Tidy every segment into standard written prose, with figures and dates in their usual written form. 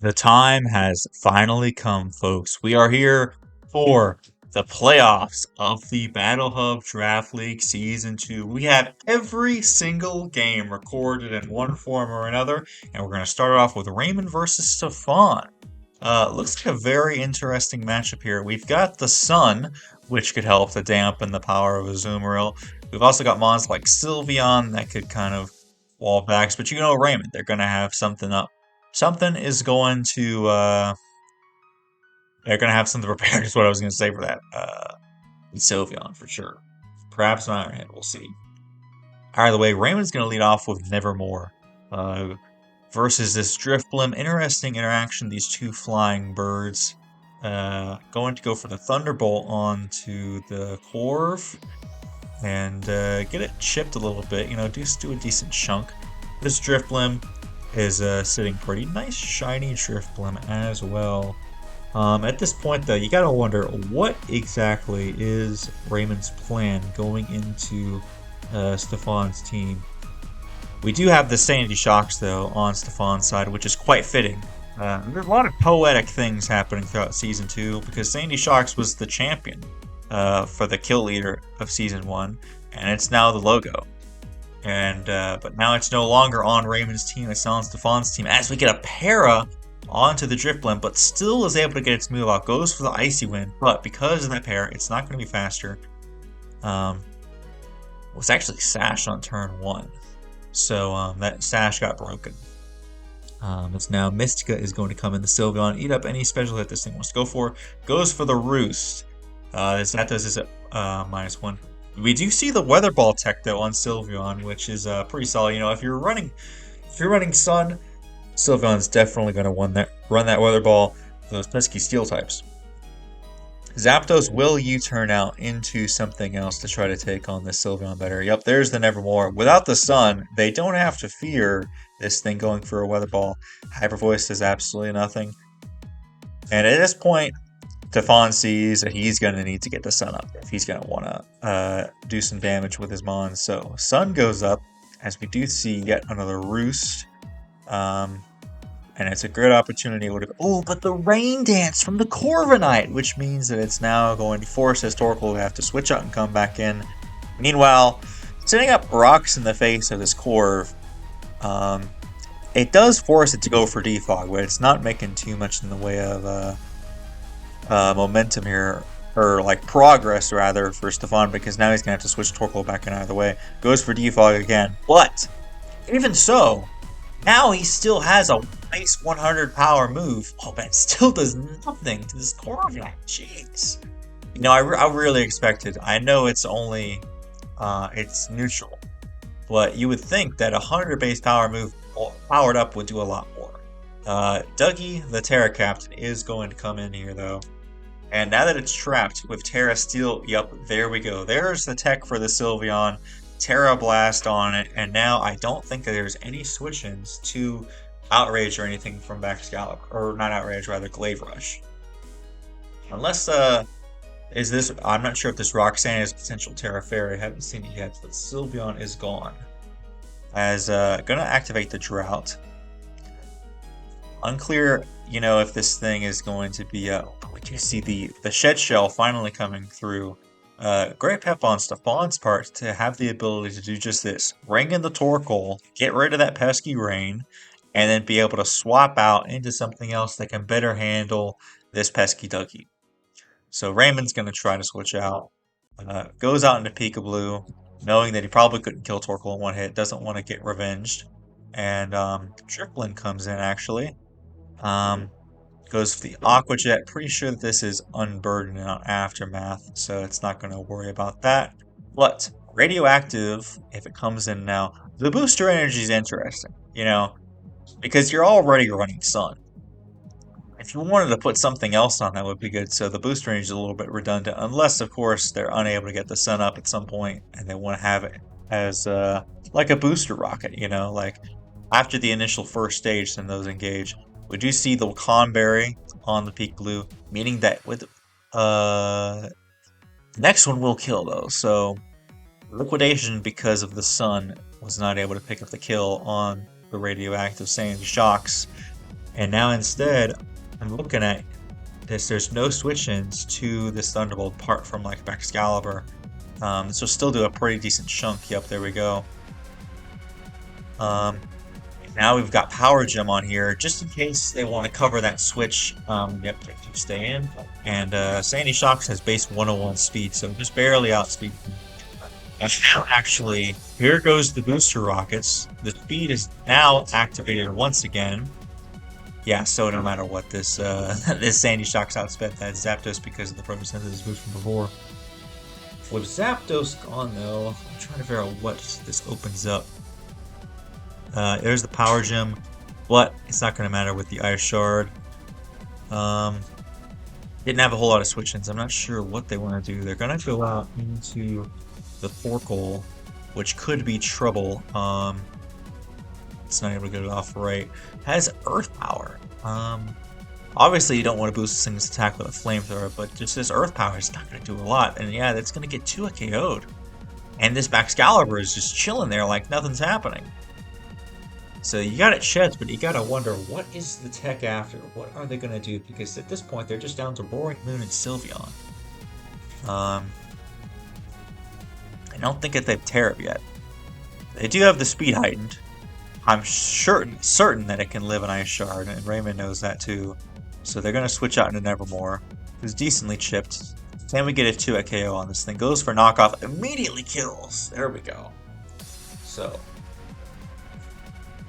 The time has finally come, folks. We are here for the playoffs of the Battle Hub Draft League Season 2. We have every single game recorded in one form or another, and we're going to start off with Raymon versus Stefan. Looks like a very interesting matchup here. We've got the Sun, which could help to dampen the power of Azumarill. We've also got mons like Sylveon that could kind of wall backs, but you know Raymond, they're going to have something up. Something is going to, they're going to have something prepared, is what I was going to say for that. Sylveon, for sure. Perhaps an Ironhead, we'll see. Either way, Raymond's going to lead off with Nevermore versus this Drifblim. Interesting interaction, these two flying birds. Going to go for the Thunderbolt onto the Corv and get it chipped a little bit, you know, just do a decent chunk. This Drifblim is sitting pretty. Nice shiny Drifblim as well. At this point though, you gotta wonder what exactly is Raymond's plan going into Stefan's team. We do have the Sandy Shocks though on Stefan's side, which is quite fitting. There's a lot of poetic things happening throughout Season 2 because Sandy Shocks was the champion for the kill leader of Season 1, and it's now the logo. And but now it's no longer on Raymond's team, it's on Stefan's team as we get a para onto the Drifblim, but still is able to get its move out. Goes for the Icy Wind, but because of that para, it's not going to be faster. Was actually sashed on turn 1, so that sash got broken. It's now Mystica is going to come in the Sylveon, eat up any special hit this thing wants to go for. Goes for the Roost. That does is -1. We do see the Weather Ball tech though on Sylveon, which is pretty solid. You know, if you're running Sun, Sylveon's definitely going to run that Weather Ball for those pesky Steel types. Zapdos will U-turn out into something else to try to take on this Sylveon better. Yep, there's the Nevermore. Without the Sun, they don't have to fear this thing going for a Weather Ball. Hyper Voice does absolutely nothing. And at this point, Stefan sees that he's going to need to get the Sun up if he's going to want to do some damage with his Mons. So Sun goes up, as we do see yet another Roost. And it's a good opportunity. Oh, but the Rain Dance from the Corviknight, which means that it's now going to force his Torkoal to have to switch out and come back in. Meanwhile, setting up rocks in the face of this Corv, it does force it to go for Defog, but it's not making too much in the way of momentum here, or like progress rather, for Stefan, because now he's gonna have to switch Torkoal back in either way. Goes for Defog again, but even so, now he still has a nice 100 power move. Oh, but it still does nothing to this Corviknight. Jeez. You know, I really expected. I know it's only it's neutral, but you would think that a 100 base power move powered up would do a lot more. Dougie, the Terra Captain, is going to come in here though. And now that it's trapped with Terra Steel, yep, there we go. There's the tech for the Sylveon. Terra Blast on it, and now I don't think that there's any switch-ins to Outrage or anything from Baxcalibur, or not Outrage, rather Glaive Rush. Unless, is this, I'm not sure if this Roxanne is potential Terra Fairy, I haven't seen it yet, but Sylveon is gone. As, gonna activate the Drought. Unclear, you know, if this thing is going to be, we do see the Shed Shell finally coming through. Great pep on Stefan's part to have the ability to do just this. Ring in the Torkoal, get rid of that pesky Rain, and then be able to swap out into something else that can better handle this pesky Dougie. So Raymond's going to try to switch out. Goes out into Peekaboo, knowing that he probably couldn't kill Torkoal in one hit, doesn't want to get revenged. And Drifblim comes in actually. Goes for the Aqua Jet. Pretty sure that this is unburdened on Aftermath, so it's not going to worry about that. But Radioactive, if it comes in now, the booster energy is interesting, you know, because you're already running Sun. If you wanted to put something else on, that would be good. So the booster energy is a little bit redundant, unless, of course, they're unable to get the Sun up at some point and they want to have it as like a booster rocket, you know, like after the initial first stage, then those engage. We do see the Conberry on the Peekaboo, meaning that with the next one will kill though. So Liquidation, because of the Sun, was not able to pick up the kill on the Radioactive Sandy Shocks. And now instead, I'm looking at this. There's no switch-ins to this Thunderbolt apart from like Excalibur. This will still do a pretty decent chunk. Yep, there we go. Now we've got Power Gem on here, just in case they want to cover that switch. Yep, stay in. And Sandy Shocks has base 101 speed, so just barely outspeed. Actually, here goes the booster rockets. The speed is now activated once again. Yeah, so no matter what, this this Sandy Shocks outsped that Zapdos because of the photosynthesis boost from before. With Zapdos gone though, I'm trying to figure out what this opens up. There's the Power Gem, but it's not going to matter with the Ice Shard. Didn't have a whole lot of switch-ins. I'm not sure what they want to do. They're going to go out into the Forkle, which could be trouble. It's not able to get it off right. Has Earth Power. Obviously you don't want to boost this thing's attack with a Flamethrower, but just this Earth Power is not going to do a lot. And yeah, that's going to get 2 KO'd. And this Excalibur is just chilling there like nothing's happening. So you got it Sheds, but you gotta wonder, what is the tech after? What are they gonna do? Because at this point, they're just down to Roaring Moon and Sylveon. I don't think that they've Tariff yet. They do have the speed heightened. I'm certain that it can live an Ice Shard, and Raymon knows that too. So they're gonna switch out into Nevermore, who's decently chipped. Can we get a 2 at KO on this thing? Goes for knockoff, immediately kills. There we go. So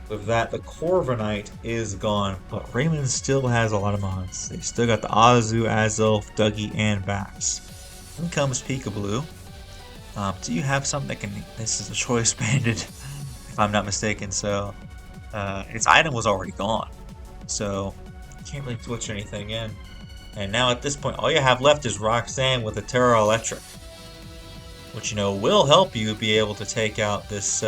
with that, the Corviknight is gone, but Raymon still has a lot of mods. They still got the Azu, Azelf, Dougie, and Bax. Then comes Peekaboo. Do you have something that can... This is a choice banded, if I'm not mistaken, so... its item was already gone, so you can't really switch anything in. And now at this point, all you have left is Roxanne with a Terra Electric, which, you know, will help you be able to take out this...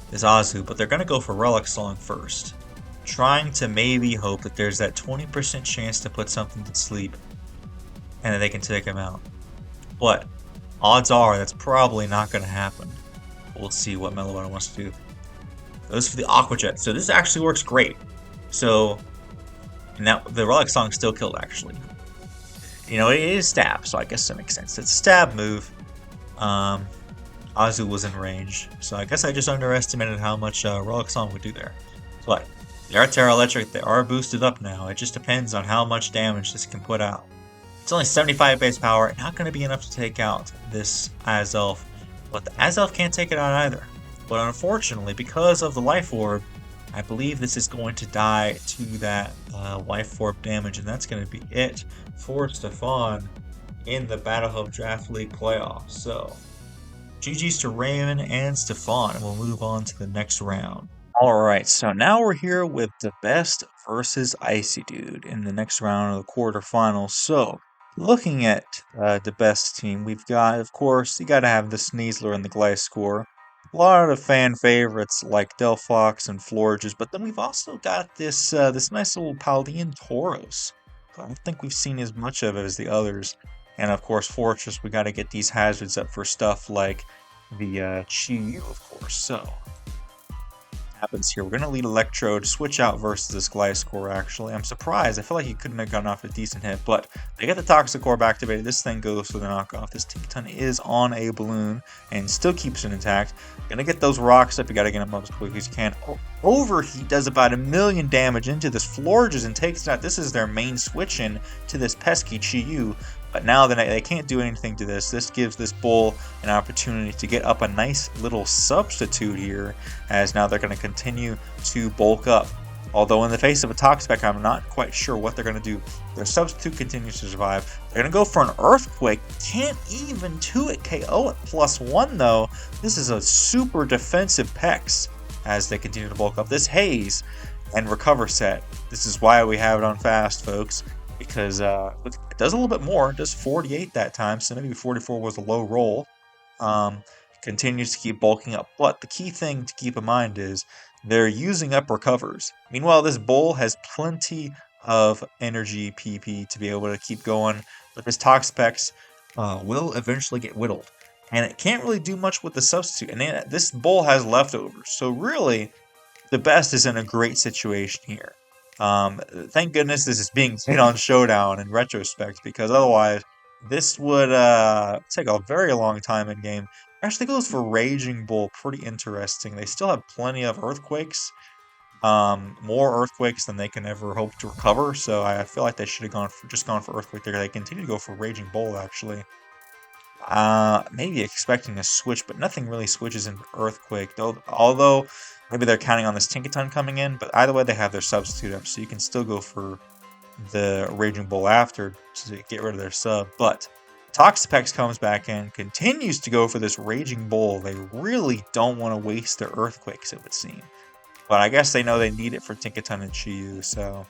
is Azu, but they're going to go for Relic Song first. Trying to maybe hope that there's that 20% chance to put something to sleep and that they can take him out. But odds are that's probably not going to happen. We'll see what Meloetta wants to do. Goes for the Aqua Jet. So this actually works great. So, and that, the Relic Song still killed actually. You know, it is stab, so I guess that makes sense. It's a stab move. Azu was in range, so I guess I just underestimated how much Relic Song would do there. But they are Terra Electric, they are boosted up now. It just depends on how much damage this can put out. It's only 75 base power, not going to be enough to take out this Azelf, but the Azelf can't take it out either. But unfortunately, because of the Life Orb, I believe this is going to die to that Life Orb damage, and that's going to be it for Stefan in the Battle Hub Draft League playoffs. So, GG's to Raymon and Stefan, and we'll move on to the next round. Alright, so now we're here with DaBest versus Icy Dude in the next round of the quarterfinals. So, looking at DaBest team, we've got, of course, you gotta have the Sneasler and the Gliscor. A lot of fan favorites like Delphox and Florges, but then we've also got this this nice little Paldean Tauros. I don't think we've seen as much of it as the others. And of course, Fortress, we got to get these hazards up for stuff like the Chi-Yu, of course. So, happens here. We're going to lead Electrode, switch out versus this Gliscor, actually. I'm surprised. I feel like he couldn't have gotten off a decent hit, but they get the Toxic Orb activated. This thing goes for the knockoff. This Tinkaton is on a balloon and still keeps it intact. Gonna get those rocks up. You gotta get them up as quick as you can. Overheat does about 1,000,000 damage into this Florges and takes it out. This is their main switch in to this pesky Chi-Yu. But now that they can't do anything to this, this gives this bull an opportunity to get up a nice little substitute here, as now they're going to continue to bulk up. Although in the face of a Toxapex, I'm not quite sure what they're going to do. Their substitute continues to survive. They're going to go for an Earthquake. Can't even 2-hit KO at +1 though. This is a super defensive Pex as they continue to bulk up. This Haze and Recover set. This is why we have it on fast, folks. Because it does a little bit more. It does 48 that time, so maybe 44 was a low roll. Continues to keep bulking up. But the key thing to keep in mind is they're using up recovers. Meanwhile, this bull has plenty of energy PP to be able to keep going. But this Toxapex will eventually get whittled. And it can't really do much with the substitute. And this bull has leftovers. So really, the best is in a great situation here. Thank goodness this is being played on Showdown in retrospect, because otherwise this would take a very long time in game. Actually goes for Raging Bull, pretty interesting. They still have plenty of Earthquakes, more Earthquakes than they can ever hope to recover. So I feel like they should have gone for Earthquake there. They continue to go for Raging Bull actually. Maybe expecting a switch, but nothing really switches into Earthquake, though. Although maybe they're counting on this Tinkaton coming in, but either way they have their substitute up, so you can still go for the Raging Bull after to get rid of their sub. But Toxapex comes back in, continues to go for this Raging Bull. They really don't want to waste their Earthquakes, it would seem. But I guess they know they need it for Tinkaton and Chi-Yu, so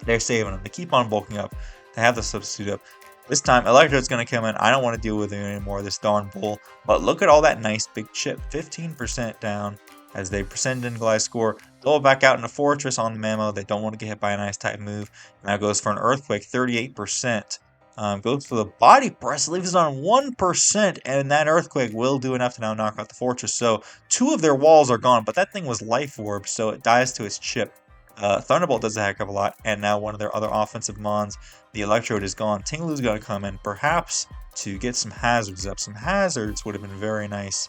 they're saving them. They keep on bulking up. They have the substitute up. This time, Electrode's going to come in. I don't want to deal with it anymore, this darn bull. But look at all that nice big chip. 15% down as they send in Gliscor. Go back out into Fortress on the Mamo. They don't want to get hit by an Ice-type move. Now goes for an Earthquake, 38%. Goes for the Body Press, leaves it on 1%. And that Earthquake will do enough to now knock out the Fortress. So 2 of their walls are gone. But that thing was Life Orb, so it dies to its chip. Thunderbolt does a heck of a lot, and now one of their other offensive mons, the Electrode, is gone. Tinglu's going to come in, perhaps to get some hazards up. Some hazards would have been very nice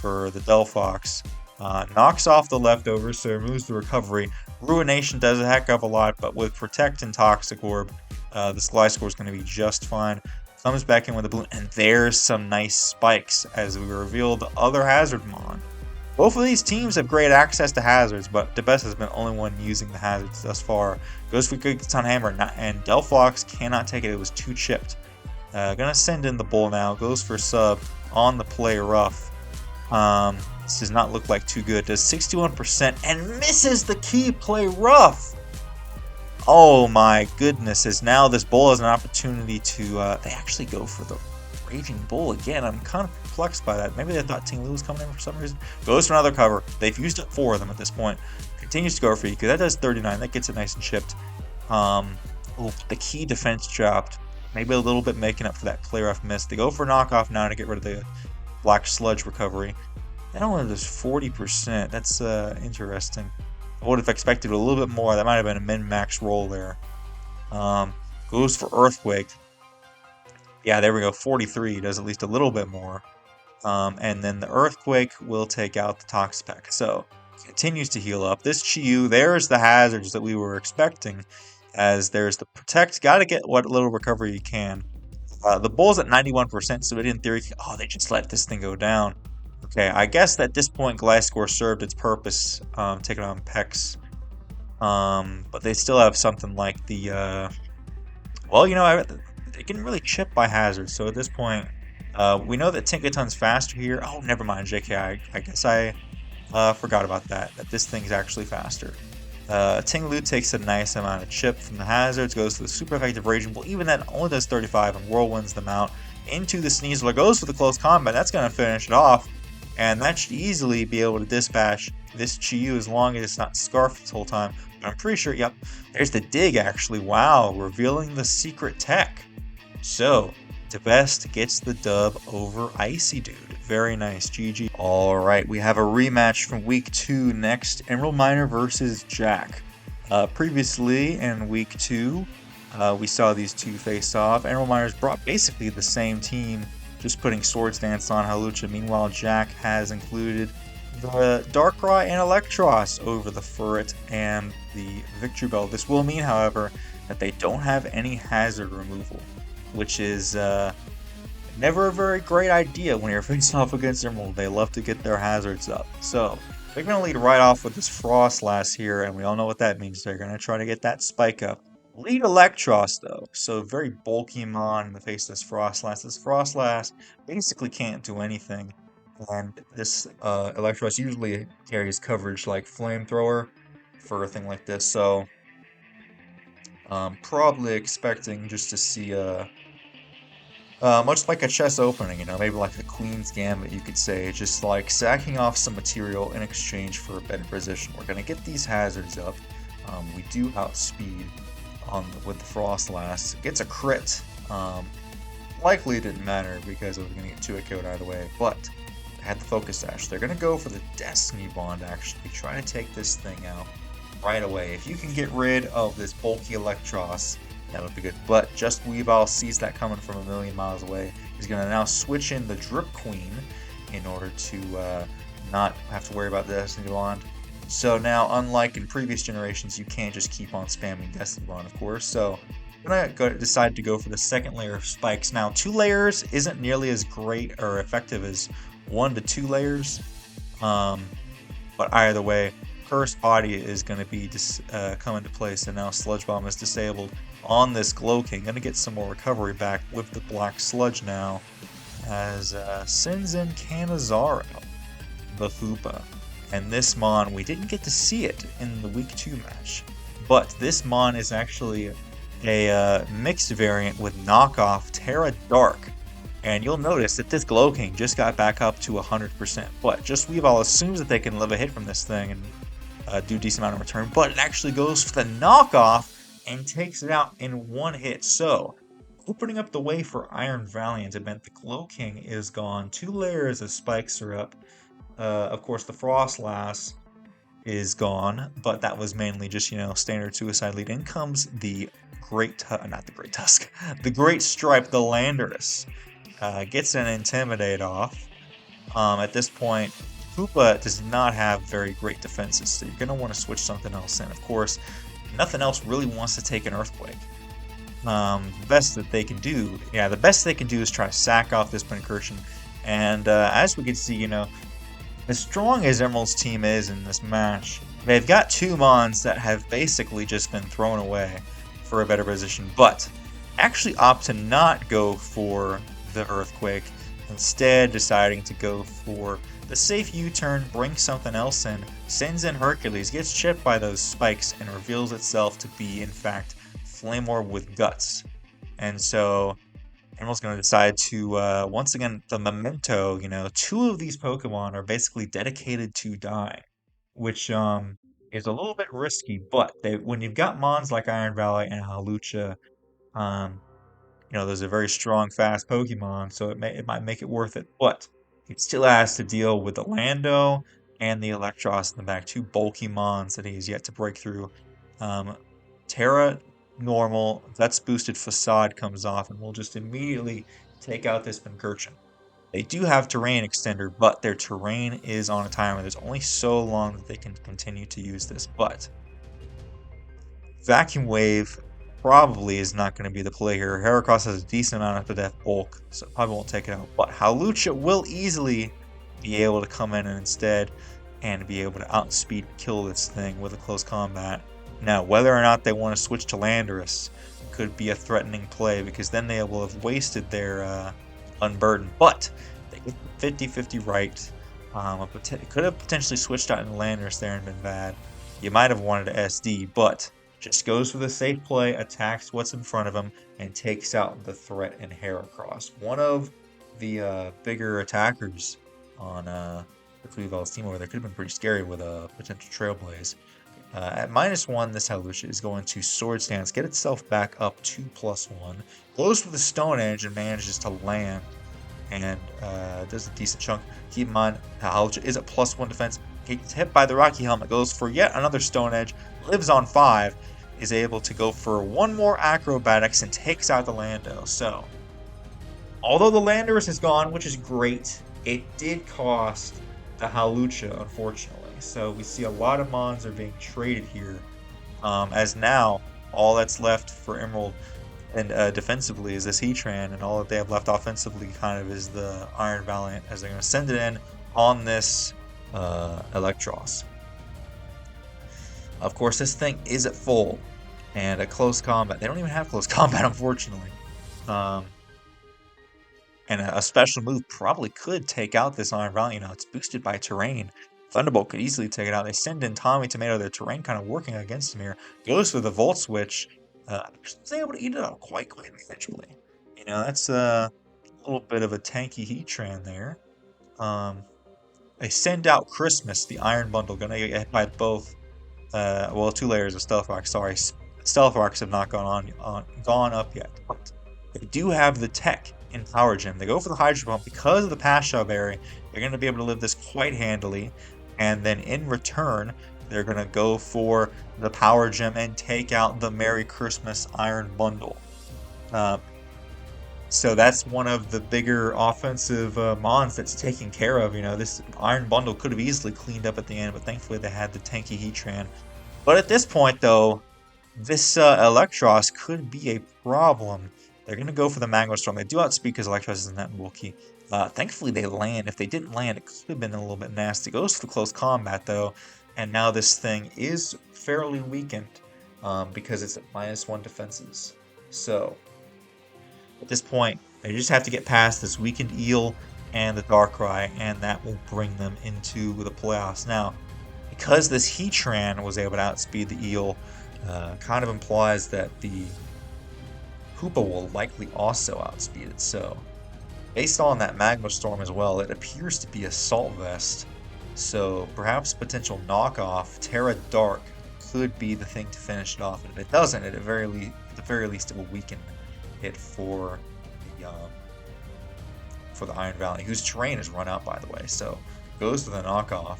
for the Delphox. Knocks off the leftovers, so removes the recovery. Ruination does a heck of a lot, but with Protect and Toxic Orb, this Gliscor is going to be just fine. Comes back in with a balloon, and there's some nice spikes as we reveal the other hazard mon. Both of these teams have great access to hazards, but DaBest has been the only one using the hazards thus far. Goes for Gigaton Hammer, and Delphox cannot take it. It was too chipped. Gonna send in the Bull now. Goes for sub on the play rough. This does not look like too good. Does 61% and misses the key play rough. Oh my goodness! As now this Bull has an opportunity to. They actually go for the Raging Bull again. I'm kind of perplexed by that. Maybe they thought Tinglu was coming in for some reason. Goes for another cover. They've used up 4 of them at this point. Continues to go for EQ. That does 39. That gets it nice and chipped. The key defense dropped. Maybe a little bit making up for that play rough miss. They go for knockoff now to get rid of the Black Sludge recovery. That only does 40%. That's interesting. I would have expected a little bit more. That might have been a min-max roll there. Goes for Earthquake. Yeah, there we go. 43 does at least a little bit more. And then the Earthquake will take out the Toxapex. So, continues to heal up. This Chi-Yu, there's the hazards that we were expecting. As there's the Protect. Got to get what little recovery you can. The Bull's at 91%, so it in theory... Oh, they just let this thing go down. Okay, I guess at this point, Gliscor served its purpose, taking on Pex. But they still have something like the... well, you know, they can really chip by hazards, so at this point, we know that Tinkaton's faster here. Oh, never mind, JK, I guess I forgot about that this thing's actually faster. Tinglu takes a nice amount of chip from the hazards, goes to the super effective Raging Bull, even that only does 35, and Whirlwinds them out. Into the Sneasler, goes for the close combat, that's going to finish it off, and that should easily be able to dispatch this Chi-Yu as long as it's not scarfed this whole time. But I'm pretty sure, yep, there's the dig actually, wow, revealing the secret tech. So, DaBest gets the dub over Icy Dude. Very nice, GG. Alright, we have a rematch from Week 2 next. Emeraldminer versus Jack. Previously, in Week 2, we saw these two face off. Emeraldminer's brought basically the same team, just putting Swords Dance on Halucha. Meanwhile, Jack has included the Darkrai and Electros over the Furret and the Victory Bell. This will mean, however, that they don't have any hazard removal, which is never a very great idea when you're facing off against Emerald. They love to get their hazards up. So they're going to lead right off with this Frostlass here, and we all know what that means. They're going to try to get that spike up. Lead Electros, though. So very bulky mon in the face of this Frostlass. This Frostlass basically can't do anything. And this Electros usually carries coverage like Flamethrower for a thing like this. So probably expecting just to see much like a chess opening, you know, maybe like a Queen's Gambit, you could say, just like sacking off some material in exchange for a better position. We're going to get these hazards up. We do outspeed with the Frostlass. It gets a crit. Likely it didn't matter because it was going to get 2 KO'd either way, but had the Focus Sash. They're going to go for the Destiny Bond, actually. Try to take this thing out right away. If you can get rid of this bulky Electros, that would be good. But just Weavile sees that coming from a million miles away. He's going to now switch in the Drip Queen in order to not have to worry about the Destiny Bond. So now, unlike in previous generations, you can't just keep on spamming Destiny Bond, of course. So I'm going to decide to go for the second layer of spikes. Now, 2 layers isn't nearly as great or effective as 1 to 2 layers. But either way, Cursed Body is going to be come into play. So now Sludge Bomb is disabled on this Glow King. Going to get some more recovery back with the Black Sludge now, as sends in Canizaro, the Hoopa. And this Mon, we didn't get to see it in the Week 2 match. But this Mon is actually a mixed variant with knockoff Terra Dark. And you'll notice that this Glow King just got back up to 100%. But just Weavile assumes that they can live a hit from this thing and do a decent amount of return. But it actually goes for the knockoff and takes it out in 1 hit. So, opening up the way for Iron Valiant, it meant the Glow King is gone. 2 layers of spikes are up. Of course, the Frost Lass is gone, but that was mainly just, standard suicide lead. In comes the the Great Stripe, the Landorus. Gets an Intimidate off. At this point, Hoopa does not have very great defenses, so you're going to want to switch something else in. Of course, nothing else really wants to take an Earthquake. The best they can do is try to sack off this Pincursion. And as we can see, as strong as Emerald's team is in this match, they've got 2 Mons that have basically just been thrown away for a better position, but actually opt to not go for the Earthquake, instead deciding to go for the safe U-turn, bring something else in, sends in Hercules, gets chipped by those spikes, and reveals itself to be, in fact, Flame Orb with Guts. And so Emerald's going to decide to, once again, the Memento, 2 of these Pokemon are basically dedicated to die, which is a little bit risky, but when you've got Mons like Iron Valley and Hawlucha, those are very strong, fast Pokemon, so it might make it worth it, but he still has to deal with the Lando and the Electros in the back, 2 bulky Mons that he has yet to break through. Terra normal, that's boosted Facade comes off, and we'll just immediately take out this Pincursion. They do have Terrain Extender, but their Terrain is on a timer. There's only so long that they can continue to use this, but Vacuum Wave probably is not going to be the play here. Heracross has a decent amount of death bulk, so probably won't take it out, but Hawlucha will easily be able to come in instead and be able to outspeed kill this thing with a close combat. Now, whether or not they want to switch to Landorus could be a threatening play, because then they will have wasted their Unburden. But they get 50-50 right. Could have potentially switched out into Landorus there and been bad. You might have wanted to SD, but just goes for the safe play, attacks what's in front of him, and takes out the threat in Heracross. One of the bigger attackers on the Weavile's team over there. Could have been pretty scary with a potential Trailblaze. At -1, this Hawlucha is going to Sword Stance, get itself back up to +1, goes for the Stone Edge and manages to land, and does a decent chunk. Keep in mind, Hawlucha is at +1 defense, gets hit by the Rocky Helmet, goes for yet another Stone Edge, lives on 5, is able to go for 1 more Acrobatics and takes out the Lando. So, although the Landorus is gone, which is great, it did cost the Hawlucha, unfortunately. So we see a lot of Mons are being traded here, as now all that's left for Emerald and defensively is this Heatran, and all that they have left offensively kind of is the Iron Valiant, as they're going to send it in on this Electros. Of course, this thing is at full, and at close combat. They don't even have close combat, unfortunately. And a special move probably could take out this Iron Valiant. It's boosted by Terrain. Thunderbolt could easily take it out. They send in Tommy Tomato. Their Terrain kind of working against him here. Goes for the Volt Switch. Was able to eat it up quite manageably. That's a little bit of a tanky Heatran there. They send out Christmas, the Iron Bundle. Gonna get hit by both. 2 layers of Stealth Rocks. Sorry, Stealth Rocks have not gone up yet. But they do have the tech in Power Gym. They go for the Hydro Pump because of the Pasha Berry. They're going to be able to live this quite handily. And then in return, they're going to go for the Power Gem and take out the Merry Christmas Iron Bundle. So that's one of the bigger offensive mons that's taken care of. You know, this Iron Bundle could have easily cleaned up at the end, but thankfully they had the tanky Heatran. But at this point, though, this Electros could be a problem. They're going to go for the Mango Storm. They do outspeed because Electros isn't that bulky. Thankfully, they land. If they didn't land, it could have been a little bit nasty. Goes for the close combat, though. And now this thing is fairly weakened because it's at -1 defenses. So, at this point, they just have to get past this weakened Eel and the Darkrai, and that will bring them into the playoffs. Now, because this Heatran was able to outspeed the Eel, kind of implies that the Hoopa will likely also outspeed it. So, based on that Magma Storm as well, it appears to be Assault Vest. So, perhaps potential knockoff Terra Dark could be the thing to finish it off. And if it doesn't, at the very least, it will weaken it for the Iron Valley, whose terrain is run out, by the way. So, goes to the knockoff.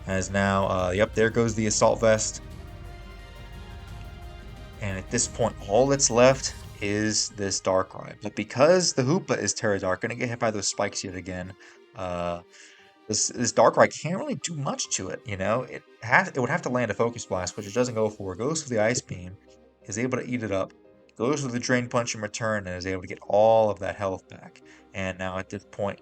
As now, yep, there goes the Assault Vest. And at this point, all that's left is this Darkrai. But because the Hoopa is Terra Dark, gonna get hit by those spikes yet again, this Darkrai can't really do much to it, you know? It would have to land a Focus Blast, which it doesn't go for. It goes for the Ice Beam, is able to eat it up, goes for the Drain Punch in return, and is able to get all of that health back. And now at this point,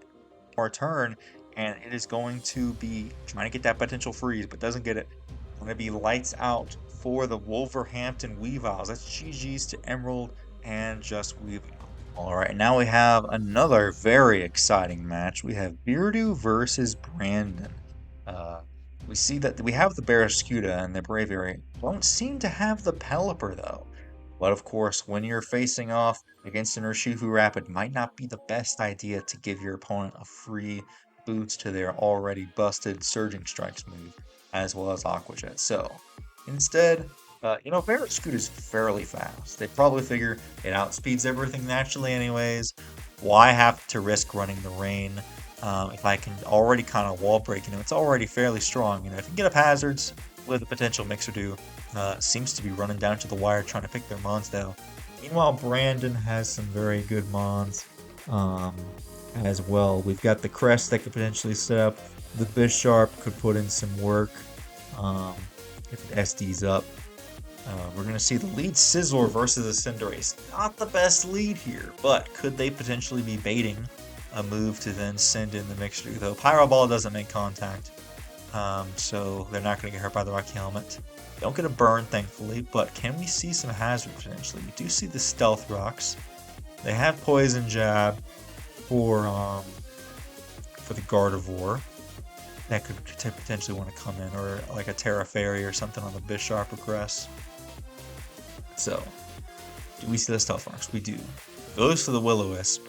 more turn, and it is going to be trying to get that potential freeze, but doesn't get it. Going to be lights out for the Wolverhampton Weaviles. That's GG's to Emerald and just Weavile. Alright, now we have another very exciting match. We have Biradu versus Brandon. We see that we have the Barraskewda and the Braviary. Don't seem to have the Pelipper, though. But of course, when you're facing off against an Urshifu Rapid, might not be the best idea to give your opponent a free boost to their already busted Surging Strikes move, as well as Aqua Jet. So, instead, you know, Barraskewda is fairly fast. They probably figure it outspeeds everything naturally anyways. Why have to risk running the rain if I can already kind of wall break? You know, it's already fairly strong. You know, if you can get up hazards with a potential Mixerdo, seems to be running down to the wire trying to pick their mons though. Meanwhile, Brandon has some very good mons as well. We've got the Crest that could potentially set up. The Bisharp could put in some work if it SD's up. We're going to see the lead Scizor versus a Cinderace. Not the best lead here, but could they potentially be baiting a move to then send in the Mixture? Though Pyro Ball doesn't make contact, so they're not going to get hurt by the Rocky Helmet. Don't get a burn, thankfully, but can we see some hazard potentially? We do see the Stealth Rocks. They have Poison Jab for the Gardevoir. That could potentially want to come in, or like a Terra Fairy or something on the Bisharp or Crest. So, do we see the Stealth Rocks? We do. Goes for the Will-O-Wisp.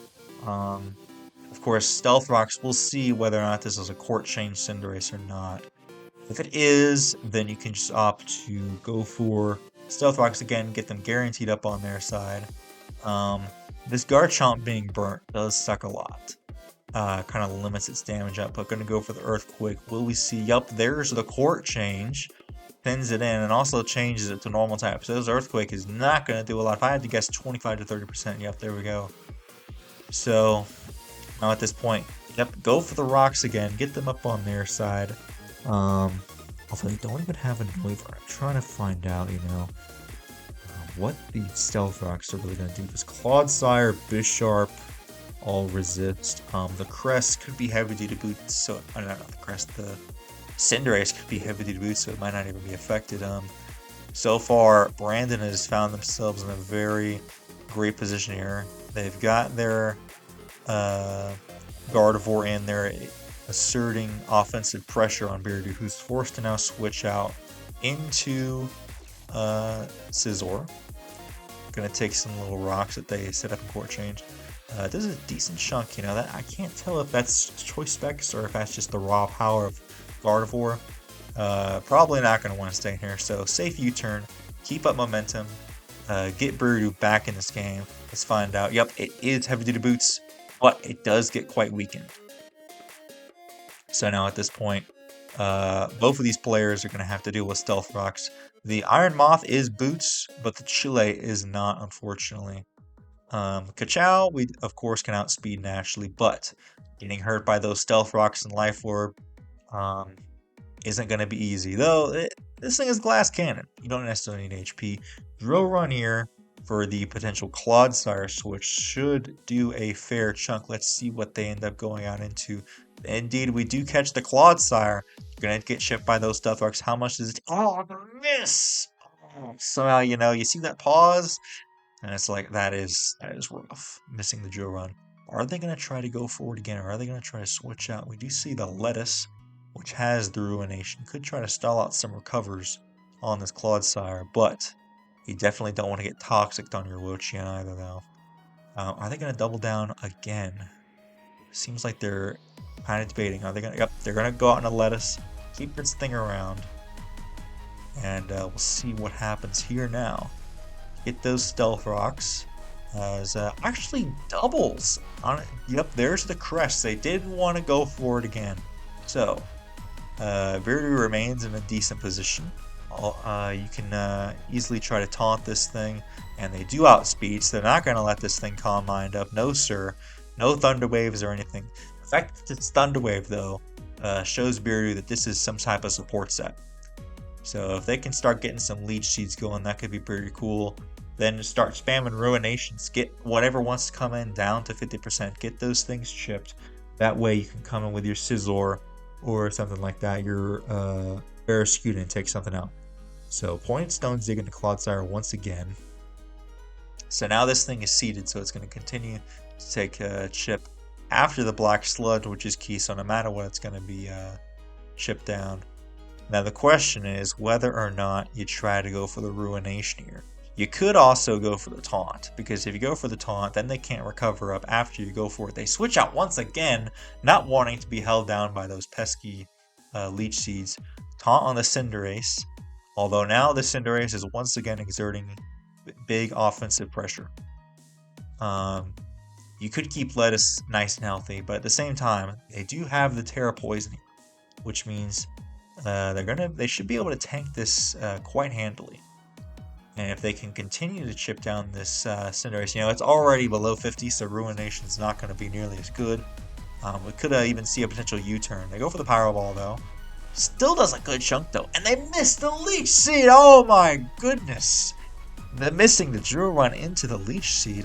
Of course, Stealth Rocks, we'll see whether or not this is a Court Change Cinderace or not. If it is, then you can just opt to go for Stealth Rocks again, get them guaranteed up on their side. This Garchomp being burnt does suck a lot. Kind of limits its damage output. Going to go for the Earthquake. Will we see? Yup, there's the Court Change. Pins it in and also changes it to normal type. So this Earthquake is not going to do a lot. If I had to guess 25 to 30%, yep, there we go. So now at this point, yep, go for the rocks again. Get them up on their side. Although they don't even have a Noivern. I'm trying to find out, you know, what the Stealth Rocks are really going to do. This Clodsire, Bisharp, all resist. The Crest could be heavy duty boots, so I don't know, the Crest, the Cinderace could be heavy duty boots, so it might not even be affected. So far, Brandon has found themselves in a very great position here. They've got their Gardevoir in there, asserting offensive pressure on Biradu, who's forced to now switch out into Scizor. Gonna take some little rocks that they set up in Court Change. This is a decent chunk, you know, that I can't tell if that's choice specs or if that's just the raw power of Gardevoir. Probably not going to want to stay in here, so safe U-turn, keep up momentum, get Biradu back in this game. Let's find out. Yep, it is heavy duty boots, but it does get quite weakened. So now at this point, both of these players are going to have to deal with Stealth Rocks. The Iron Moth is boots, but the Chile is not, unfortunately. Kachow, we of course can outspeed naturally, but getting hurt by those Stealth Rocks and Life Orb isn't going to be easy. Though, this thing is Glass Cannon. You don't necessarily need HP. Drill Run here for the potential Clodsire switch should do a fair chunk. Let's see what they end up going out into. Indeed, we do catch the Clodsire. Gonna get shipped by those Stealth Rocks. How much does it? Oh, the miss! Oh, somehow, you see that pause? And it's like, that is rough. Missing the drill run. Are they going to try to go forward again, or are they going to try to switch out? We do see the Lettuce, which has the Ruination. Could try to stall out some recovers on this Clodsire, but you definitely don't want to get toxic on your Wilchian either, though. Are they going to double down again? Seems like they're kind of debating. Are they going to? Yep, they're going to go out on a Lettuce, keep this thing around, and we'll see what happens here now. Get those Stealth Rocks as actually doubles on it. Yep, there's the crest. They didn't want to go for it again. So, Biradu remains in a decent position. You can easily try to taunt this thing, and they do outspeed, so they're not going to let this thing calm mind up. No, sir. No Thunder Waves or anything. The fact that it's Thunder Wave, though, shows Biradu that this is some type of support set. So if they can start getting some Leech Seeds going, that could be pretty cool. Then start spamming Ruinations, get whatever wants to come in down to 50%, get those things chipped. That way you can come in with your Scizor or something like that, your Barraskewda, and take something out. So Pointed Stone Zig into Clodsire once again. So now this thing is seeded, so it's going to continue to take a chip after the Black Sludge, which is key, so no matter what, it's going to be chipped down. Now the question is whether or not you try to go for the Ruination here. You could also go for the Taunt, because if you go for the Taunt, then they can't recover up after you go for it. They switch out once again, not wanting to be held down by those pesky Leech Seeds. Taunt on the Cinderace, although now the Cinderace is once again exerting big offensive pressure. You could keep Lettuce nice and healthy, but at the same time, they do have the Terra Poisoning, which means they should be able to tank this quite handily. And if they can continue to chip down this Cinderace, it's already below 50, so Ruination's not going to be nearly as good. We could even see a potential U-turn. They go for the Power Ball, though. Still does a good chunk, though. And they missed the Leech Seed! Oh my goodness! They're missing the Drill Run into the Leech Seed.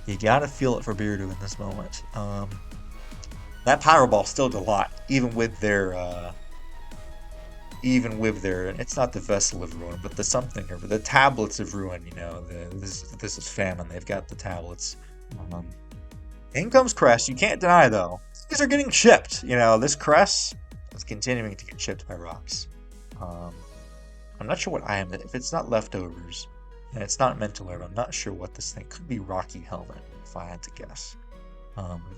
You gotta feel it for Biradu in this moment. That Power Ball still did a lot, even with their, it's not the Vessel of Ruin, but the something, or the Tablets of Ruin, this is Famine, they've got the tablets. In comes Crest, you can't deny, though. These are getting chipped, this Crest is continuing to get chipped by rocks. I'm not sure what I am, if it's not Leftovers, and it's not Mental Herb, I'm not sure what this thing could be. Rocky Helmet, if I had to guess.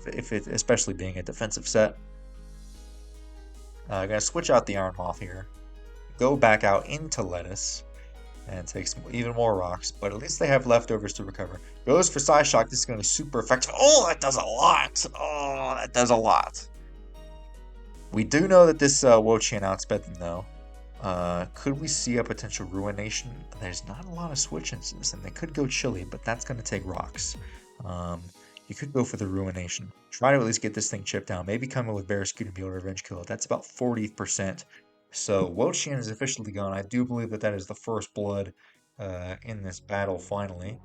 If it, especially being a defensive set. I'm going to switch out the Iron Moth here. Go back out into Lettuce. And take some, even more rocks. But at least they have leftovers to recover. Goes for Psyshock. This is going to be super effective. Oh, that does a lot. Oh, that does a lot. We do know that this Wochian outsped them, though. Could we see a potential Ruination? There's not a lot of switch-ins in this, and they could go Chili, but that's going to take rocks. You could go for the Ruination. Try to at least get this thing chipped down. Maybe come in with Barraskewda and be able to revenge kill it. That's about 40%. So Wochian is officially gone. I do believe that is the first blood in this battle finally.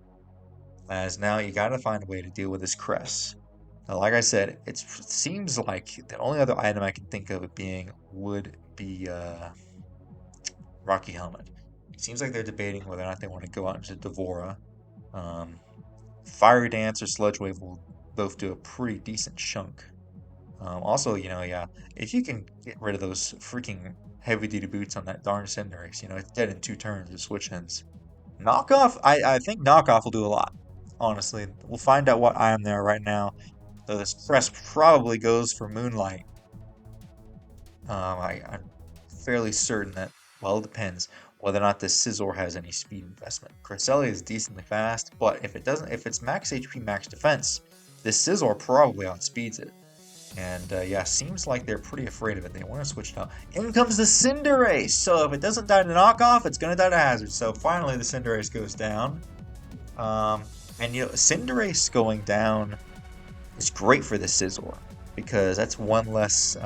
As now you got to find a way to deal with this Crest. Now, like I said, it seems like the only other item I can think of it being would be Rocky Helmet. It seems like they're debating whether or not they want to go out into Devora. Fiery Dance or Sludge Wave will both do a pretty decent chunk. Also, if you can get rid of those freaking heavy-duty boots on that darn Cinderace, it's dead in 2 turns with switch ends. Knockoff, I think Knockoff will do a lot, honestly. We'll find out what I am there right now. Though this Crest probably goes for Moonlight. I'm fairly certain that, well, it depends. whether or not this Scizor has any speed investment. Cresselia is decently fast, but if it's max HP, max defense, this Scizor probably outspeeds it. And yeah, seems like they're pretty afraid of it. They want to switch it out. In comes the Cinderace! So if it doesn't die to knockoff, it's going to die to hazard. So finally the Cinderace goes down. And you know, Cinderace going down is great for the Scizor, because that's one less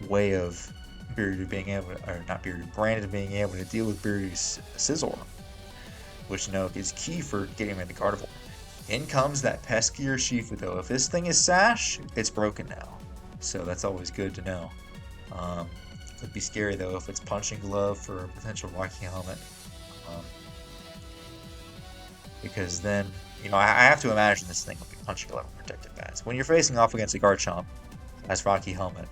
way of Biradu being able to, or not Biradu, Brandon being able to deal with Biradu's Scizor, which, you know, is key for getting him into Gardevoir. In comes that pesky Urshifu, though. If this thing is Sash, it's broken now. So that's always good to know. Could be scary, though, if it's Punching Glove for a potential Rocky Helmet. Because then, you know, I have to imagine this thing will be Punching Glove and Protective Pads. When you're facing off against a Garchomp as Rocky Helmet,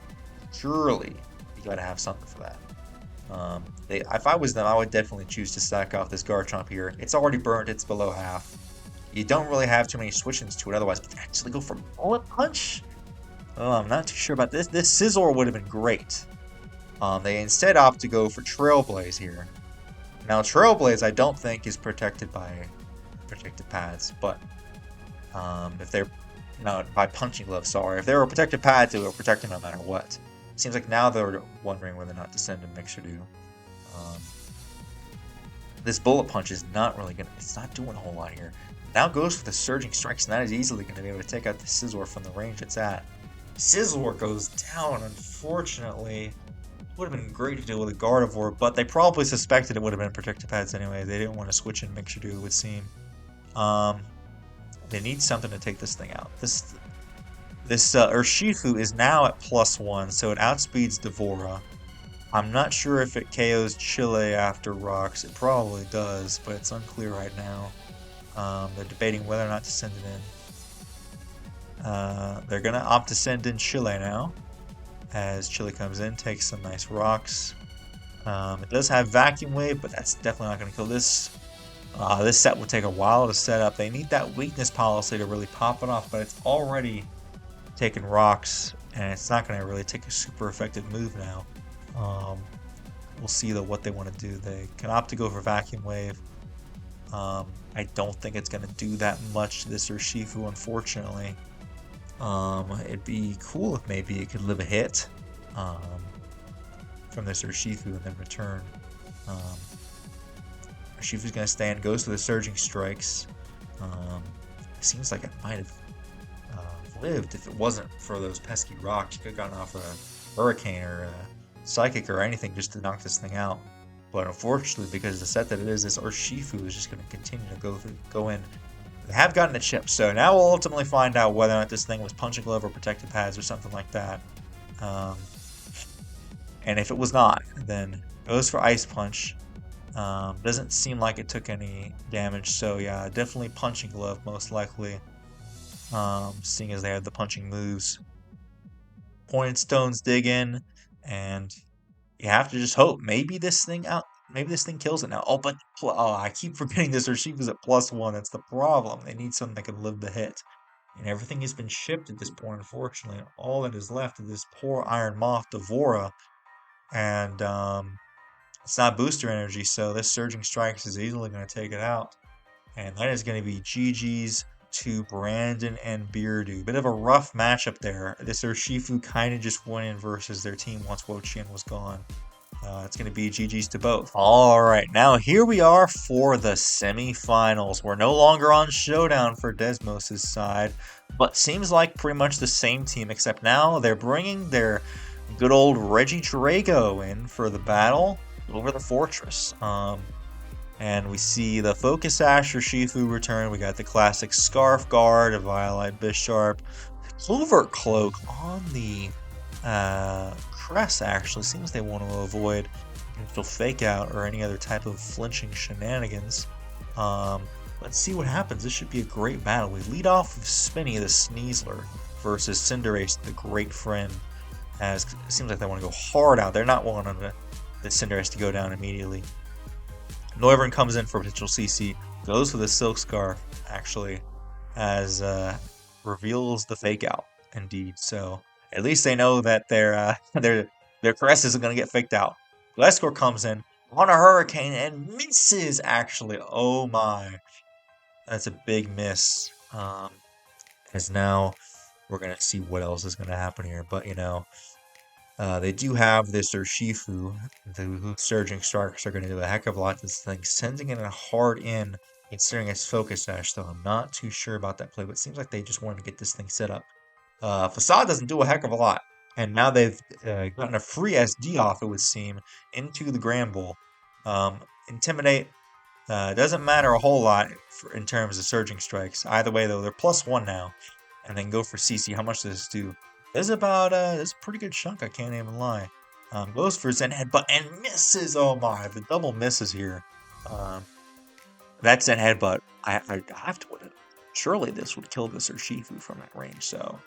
surely you gotta have something for that. If I was them, I would definitely choose to sack off this Garchomp here. It's already burnt, it's below half. You don't really have too many switch-ins to it, otherwise potentially go for Bullet Punch? Oh, I'm not too sure about this. This Scizor would have been great. They instead opt to go for Trailblaze here. Now, Trailblaze I don't think is protected by protective pads, but if they're by Punching Glove, sorry. If they were protective pads, it would protect them no matter what. Seems like now they're wondering whether or not to send a Mixerdo. This Bullet Punch is not really gonna. It's not doing a whole lot here. Now goes for the Surging Strikes, and that is easily going to be able to take out the Scizor from the range it's at. Scizor goes down, unfortunately. Would have been great to deal with a Gardevoir, but they probably suspected it would have been Protective Pads anyway. They didn't want to switch in Mixerdo, it would seem. They need something to take this thing out. This Urshifu is now at +1, so it outspeeds Devora. I'm not sure if it KOs Chile after Rocks. It probably does, but it's unclear right now. They're debating whether or not to send it in. They're going to opt to send in Chile now, as Chile comes in, takes some nice rocks. It does have Vacuum Wave, but that's definitely not going to kill this. This set will take a while to set up. They need that weakness policy to really pop it off, but it's already taken rocks, and it's not going to really take a super effective move now. We'll see, though, what they want to do. They can opt to go for Vacuum Wave. I don't think it's going to do that much to this Urshifu, unfortunately. It'd be cool if maybe it could live a hit from this Urshifu and then return. Urshifu's going to stand, goes for the Surging Strikes. It seems like it might have lived if it wasn't for those pesky rocks. You could have gotten off a Hurricane or a Psychic or anything just to knock this thing out. But unfortunately, because of the set that it is, this Urshifu is just going to continue to go in. They have gotten a chip, so now we'll ultimately find out whether or not this thing was Punching Glove or Protective Pads or something like that. And if it was not, then it goes for Ice Punch. Doesn't seem like it took any damage, so yeah, definitely Punching Glove most likely. Seeing as they have the punching moves. Pointed Stones dig in, and you have to just hope. Maybe this thing kills it now. Oh, but I keep forgetting this Urshifu's at +1. That's the problem. They need something that can live the hit. And everything has been shipped at this point, unfortunately. All that is left is this poor Iron Moth Devora. And it's not booster energy, so this Surging Strikes is easily going to take it out. And that is going to be GG's to Brandon and Biradu. Bit of a rough matchup there. This Urshifu kind of just went in versus their team once Wo-Chien was gone. It's going to be GG's to both. Alright, now here we are for the semifinals. We're no longer on Showdown for Desmos' side, but seems like pretty much the same team, except now they're bringing their good old Regidrago in for the battle over the Fortress. And we see the Focus Sash Urshifu return. We got the classic Scarf Guard, a Violite Bisharp, Clover Cloak on the Crest. Actually seems they want to avoid potential fake out or any other type of flinching shenanigans. Let's see what happens. This should be a great battle. We lead off with Spinny the Sneasler versus Cinderace the Great Friend. As it seems like they want to go hard out. They're not wanting the Cinderace to go down immediately. Noivern comes in for potential CC, goes for the Silk Scarf, actually, as reveals the fake out, indeed. So at least they know that their Caress isn't going to get faked out. Gliscor comes in, on a hurricane and misses, actually. Oh my. That's a big miss. As now we're going to see what else is going to happen here. But, they do have this Urshifu. The Surging Strikes are going to do a heck of a lot to this thing. Sending it a hard in, considering its Focus Sash, though. I'm not too sure about that play, but it seems like they just wanted to get this thing set up. Facade doesn't do a heck of a lot. And now they've gotten a free SD off, it would seem, into the Granbull. Intimidate doesn't matter a whole lot in terms of Surging Strikes. Either way, though, they're +1 now. And then go for CC. How much does this do? This is about, this is a pretty good chunk, I can't even lie. Goes for Zen Headbutt and misses! Oh my, the double misses here. That Zen Headbutt, I have to win it. Surely this would kill this Urshifu from that range, so...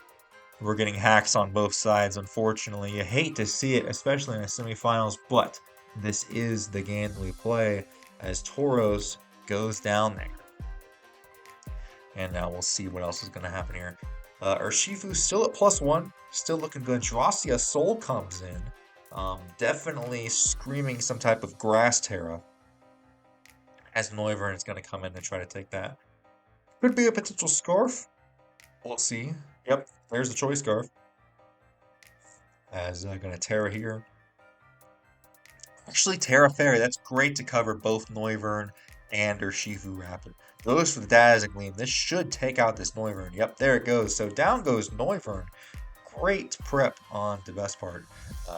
We're getting hacks on both sides, unfortunately. You hate to see it, especially in the semifinals, but this is the game that we play as Tauros goes down there. And now we'll see what else is going to happen here. Urshifu still at +1, still looking good. Dracia Soul comes in, definitely screaming some type of Grass Terra, as Noivern is going to come in and try to take that. Could be a potential Scarf. We'll see. Yep, there's the Choice Scarf. As going to Terra here. Actually, Terra Fairy, that's great to cover both Noivern and Urshifu Rapid. Goes for the Dazzling Gleam. This should take out this Noivern. Yep, there it goes. So down goes Noivern. Great prep on the best part.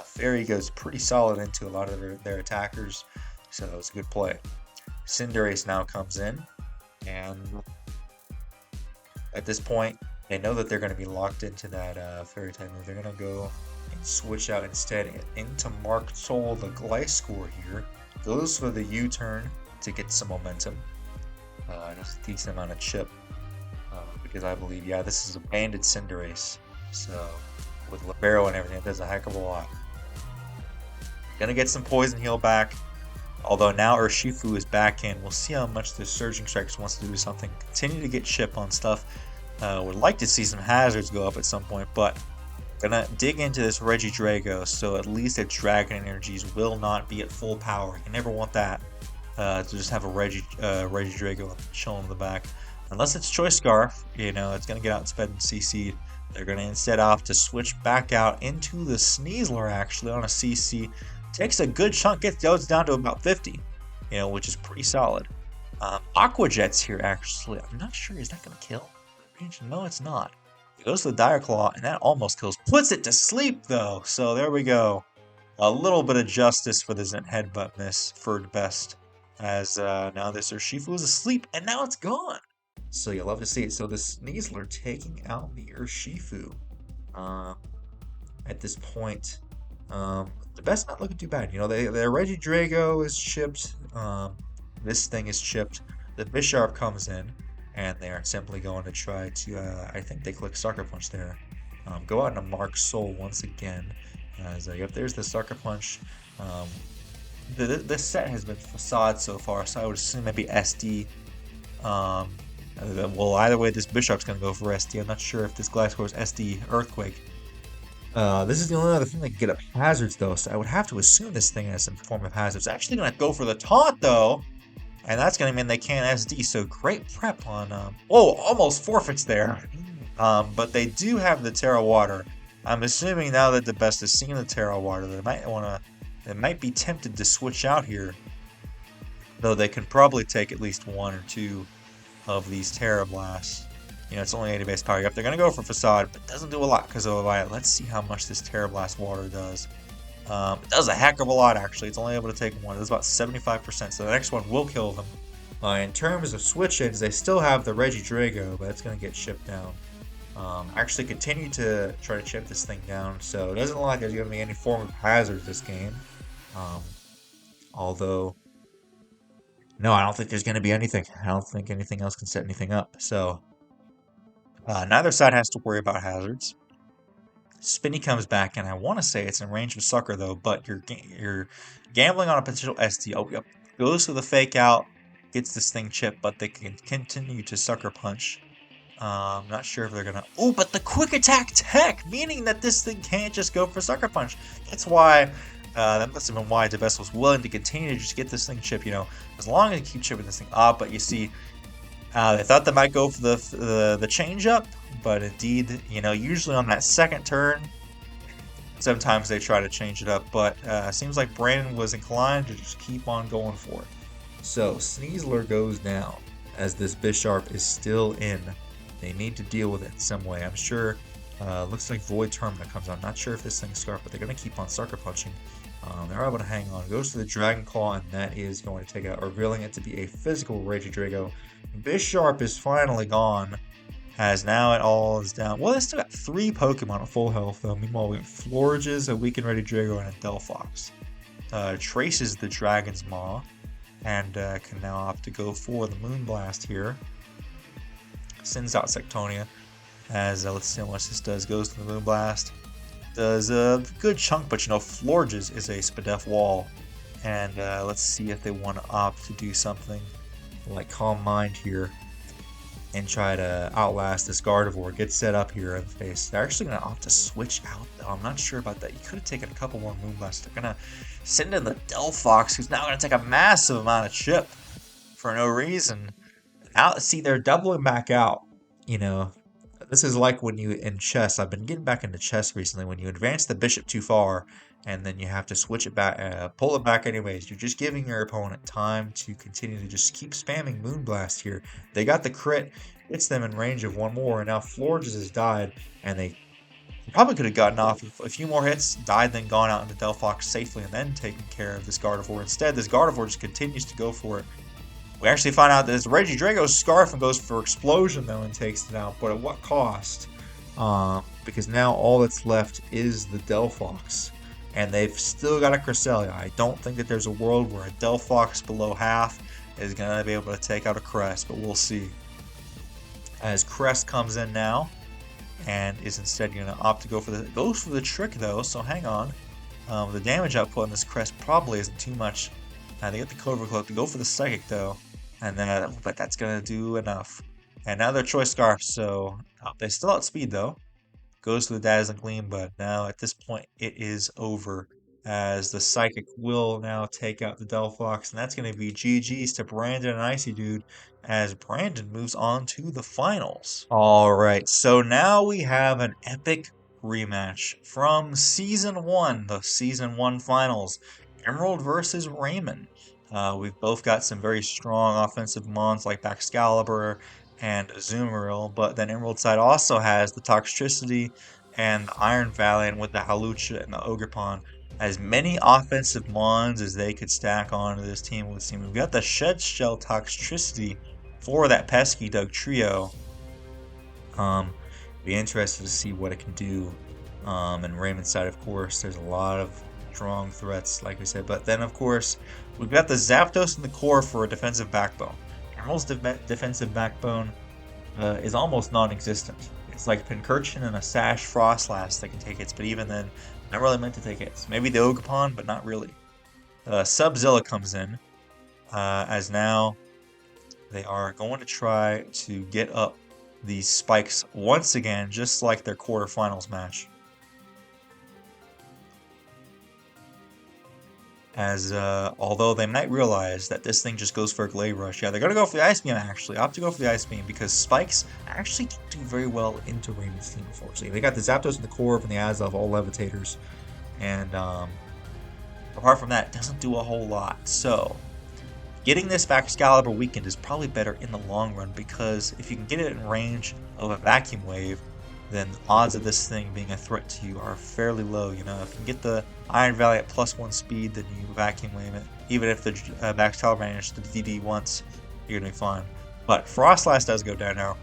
Fairy goes pretty solid into a lot of their attackers. So it's a good play. Cinderace now comes in. And at this point, they know that they're going to be locked into that Fairy type move. They're going to go and switch out instead into Mark Soul, the Gliscor here. Goes for the U-turn to get some momentum. Just a decent amount of chip. Because I believe, yeah, this is a banded Cinderace. So, with Libero and everything, it does a heck of a lot. Gonna get some Poison Heal back. Although now Urshifu is back in. We'll see how much the Surging Strikes wants to do something. Continue to get chip on stuff. Would like to see some hazards go up at some point, but gonna dig into this Regidrago, so at least its Dragon energies will not be at full power. You never want that. To just have a Regidrago chilling in the back. Unless it's Choice Scarf, it's gonna get outsped and CC'd. They're gonna instead opt to switch back out into the Sneasler actually on a CC. Takes a good chunk, goes down to about 50, which is pretty solid. Aqua Jet's here actually. I'm not sure, is that gonna kill? No, it's not. It goes to the Dire Claw, and that almost kills. Puts it to sleep, though. So there we go. A little bit of justice for the Zen Headbutt miss for the best. As now this Urshifu is asleep, and now it's gone. So you'll love to see it. So the Sneasler taking out the Urshifu. At this point, the best not looking too bad. Their Regidrago is chipped. This thing is chipped. The Bisharp comes in. And they're simply going to try to, I think they click Sucker Punch there. Go out into Mark Soul once again. As yep, there's the Sucker Punch. This set has been Facade so far, so I would assume maybe SD. Well, either way, this Bisharp's going to go for SD. I'm not sure if this Gliscor is SD Earthquake. This is the only other thing that can get up hazards, though, so I would have to assume this thing has some form of hazards. Actually going to go for the Taunt, though. And that's going to mean they can't SD, so great prep on... almost forfeits there. But they do have the Terra Water. I'm assuming now that the best has seen the Terra Water, they might be tempted to switch out here. Though they can probably take at least one or two of these Terra Blasts. It's only 80 base power. Yep, they're going to go for Facade, but it doesn't do a lot because of a Violet. Let's see how much this Terra Blast Water does. It does a heck of a lot, actually. It's only able to take one. It does about 75%, so the next one will kill them. In terms of switch-ins, they still have the Regidrago, but it's going to get chipped down. Actually continue to try to chip this thing down, so it doesn't look like there's going to be any form of hazard this game. Although, no, I don't think there's going to be anything. I don't think anything else can set anything up. So, neither side has to worry about hazards. Spinny comes back, and I want to say it's in range of Sucker, though, but you're gambling on a potential SD. Oh, yep. Goes to the Fake Out, gets this thing chipped, but they can continue to Sucker Punch. I'm not sure if they're going to... Oh, but the Quick Attack Tech, meaning that this thing can't just go for Sucker Punch. That's why That must have been why DaBest was willing to continue to just get this thing chipped, as long as you keep chipping this thing up. But you see, they thought they might go for the change up, but indeed, usually on that second turn, sometimes they try to change it up. But seems like Brandon was inclined to just keep on going for it. So Sneasler goes down as this Bisharp is still in. They need to deal with it in some way. I'm sure. Looks like Void Termina comes out. Not sure if this thing's Scarf, but they're going to keep on Sucker Punching. They're able to hang on. Goes to the Dragon Claw, and that is going to take out, revealing it to be a physical Regidrago. Bisharp is finally gone, as now it all is down. Well, they still got 3 Pokemon at full health, though. Meanwhile, we have Florges, a weakened Regidrago, and a Delphox. Traces the Dragon's Maw, and can now opt to go for the Moonblast here. Sends out Sectonia, as let's see how much this does. Goes to the Moonblast. Does a good chunk, but Florges is a Spadef Wall. And let's see if they want to opt to do something like Calm Mind here and try to outlast this Gardevoir. Get set up here in the face. They're actually going to opt to switch out, though. I'm not sure about that. You could have taken a couple more Moonblasts. They're going to send in the Delphox, who's now going to take a massive amount of chip for no reason. See, they're doubling back out. This is like when you, in chess, I've been getting back into chess recently, when you advance the bishop too far, and then you have to switch it back, pull it back anyways. You're just giving your opponent time to continue to just keep spamming Moonblast here. They got the crit, hits them in range of one more, and now Florges has died, and they probably could have gotten off a few more hits, died, then gone out into Delphox safely, and then taken care of this Gardevoir. Instead, this Gardevoir just continues to go for it. We actually find out that it's Regidrago's Scarf and goes for Explosion, though, and takes it out. But at what cost? Because now all that's left is the Delphox. And they've still got a Cresselia. I don't think that there's a world where a Delphox below half is going to be able to take out a Crest, but we'll see. As Crest comes in now, and is instead going to opt to go for goes for the Trick, though, so hang on. The damage output on this Crest probably isn't too much. They get the Clover Cloak to go for the Psychic, though. And then, but that's going to do enough. And now they're Choice Scarf, so they still outspeed, though. Goes to the Dazzling Gleam, but now at this point it is over, as the Psychic will now take out the Delphox, and that's going to be GG's to Brandon and Icy Dude, as Brandon moves on to the finals. Alright, so now we have an epic rematch from Season 1, the Season 1 finals. Emerald versus Raymon. We've both got some very strong offensive mons like Baxcalibur and Azumarill, but then Emerald side also has the Toxtricity and the Iron Valiant with the Halucha and the Ogerpon. As many offensive mons as they could stack onto this team would seem. We've got the Shed Shell Toxtricity for that pesky Doug trio. Be interested to see what it can do. And Raymon's side, of course, there's a lot of strong threats, like we said. But then, of course, we've got the Zapdos and the Core for a defensive backbone. Emerald's defensive backbone is almost non-existent. It's like Pincurchin and a Sash Frostlass that can take hits, but even then, not really meant to take hits. Maybe the Ogerpon, but not really. Subzilla comes in, as now they are going to try to get up these spikes once again, just like their quarterfinals match. As although they might realize that this thing just goes for a Glade Rush. Yeah, they're going to go for the Ice Beam, actually. Opt to go for the Ice Beam because Spikes actually don't do very well into Raymon's team, unfortunately. They got the Zapdos and the Corv and the Azelf, all Levitators. And apart from that, it doesn't do a whole lot. So, getting this Baxcalibur weakened is probably better in the long run because if you can get it in range of a Vacuum Wave, then the odds of this thing being a threat to you are fairly low. If you can get the Iron Valley at +1 speed, then you Vacuum Wave it. Even if the Baxcalibur manages to DD once, you're going to be fine. But Frostlass does go down now.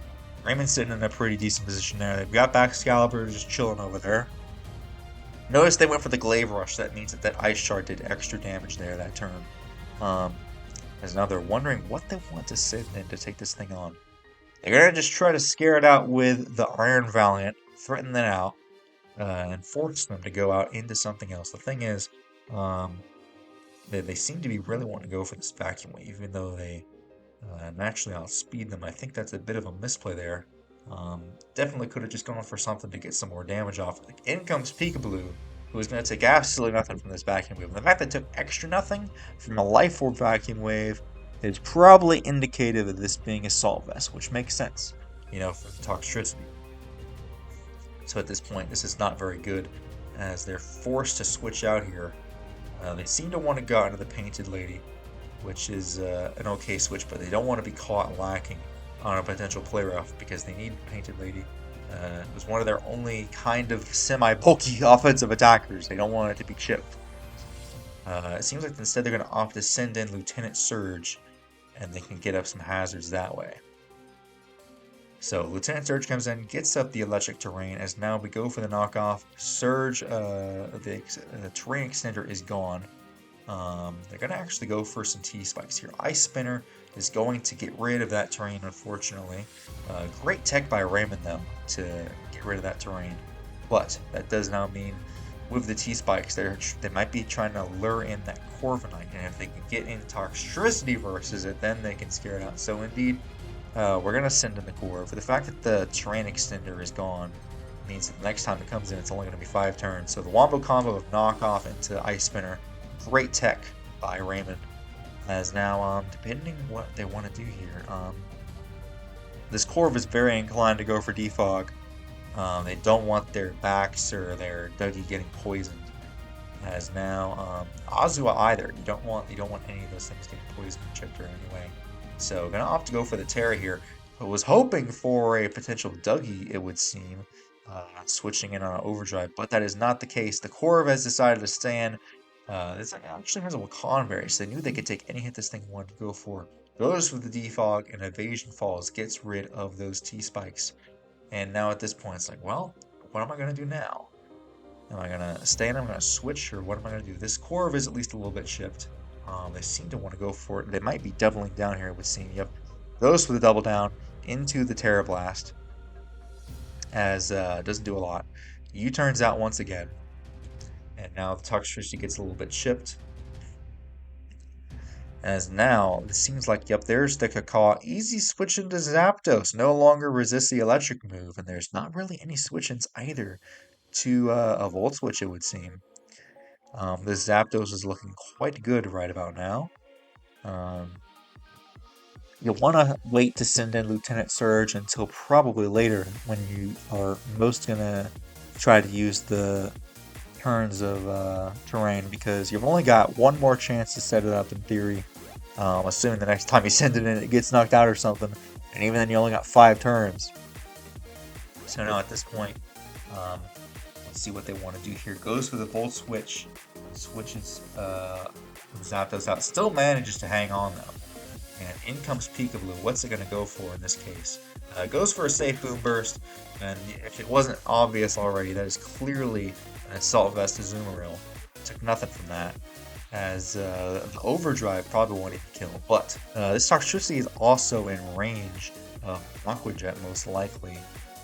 Raymon's sitting in a pretty decent position there. They've got Baxcalibur just chilling over there. Notice they went for the Glaive Rush. That means that Ice Shard did extra damage there that turn. As now they're wondering what they want to send in to take this thing on. They're going to just try to scare it out with the Iron Valiant, threaten them out, and force them to go out into something else. The thing is, they seem to be really wanting to go for this Vacuum Wave, even though they naturally outspeed them. I think that's a bit of a misplay there. Definitely could have just gone for something to get some more damage off. Like, in comes Peekaboo, who is going to take absolutely nothing from this vacuum wave. And the fact that it took extra nothing from a Life Orb vacuum wave is probably indicative of this being Assault Vest, which makes sense, you know, for the Toxtricity. So at this point, this is not very good, as they're forced to switch out here. They seem to want to go into the Painted Lady, which is an okay switch, but they don't want to be caught lacking on a potential play rough because they need Painted Lady. It was one of their only kind of semi-bulky offensive attackers. They don't want it to be chipped. It seems like instead they're going to opt to send in Lieutenant Surge, and they can get up some hazards that way. So Lieutenant Surge comes in, gets up the electric terrain, as now we go for the knockoff. Surge, the terrain extender is gone. They're going to actually go for some T-Spikes here. Ice Spinner is going to get rid of that terrain, unfortunately. Great tech by Raymon, though, to get rid of that terrain. But that does now mean with the T-Spikes, they might be trying to lure in that Corviknight, and if they can get in Toxtricity versus it, then they can scare it out. So indeed, we're going to send in the core. For the fact that the terrain extender is gone means that the next time it comes in, it's only going to be 5 turns. So the Wombo combo of knockoff into Ice Spinner, great tech by Raymon. As now, depending what they want to do here, this Corv is very inclined to go for Defog. They don't want their backs or their Dougie getting poisoned. As now, Azua either. You don't want any of those things getting poisoned or chipped or anyway. So gonna opt to go for the Terra here. I was hoping for a potential Dougie, it would seem, switching in on an Overdrive, but that is not the case. The Corv has decided to stand. This actually has a Wakanberry, so they knew they could take any hit this thing wanted to go for. Goes for the Defog, and Evasion Falls gets rid of those T-Spikes. And now at this point, it's like, well, what am I going to do now? Am I going to stay and I'm going to switch, or what am I going to do? This Corv is at least a little bit chipped. They seem to want to go for it. They might be doubling down here, it would seem. Yep. Goes for the double down into the Terra Blast, as doesn't do a lot. U-turns out once again. And now the Toxtricity gets a little bit chipped. As now, it seems like, yep, there's the Kakaw. Easy switch into Zapdos. No longer resists the electric move. And there's not really any switch-ins either to a Volt Switch, it would seem. This Zapdos is looking quite good right about now. You'll want to wait to send in Lieutenant Surge until probably later when you are most going to try to use the turns of terrain, because you've only got one more chance to set it up in theory, assuming the next time you send it in it gets knocked out or something, and even then you only got 5 turns. So now at this point, let's see what they want to do here. Goes for the Volt Switch, switches Zapdos out, still manages to hang on though, and in comes Peekaboo. What's it going to go for in this case? Goes for a safe Boom Burst, and if it wasn't obvious already, that is clearly an Assault Vest Azumarill. Took nothing from that, as the Overdrive probably won't even kill. But this Toxtricity is also in range of Aqua Jet most likely,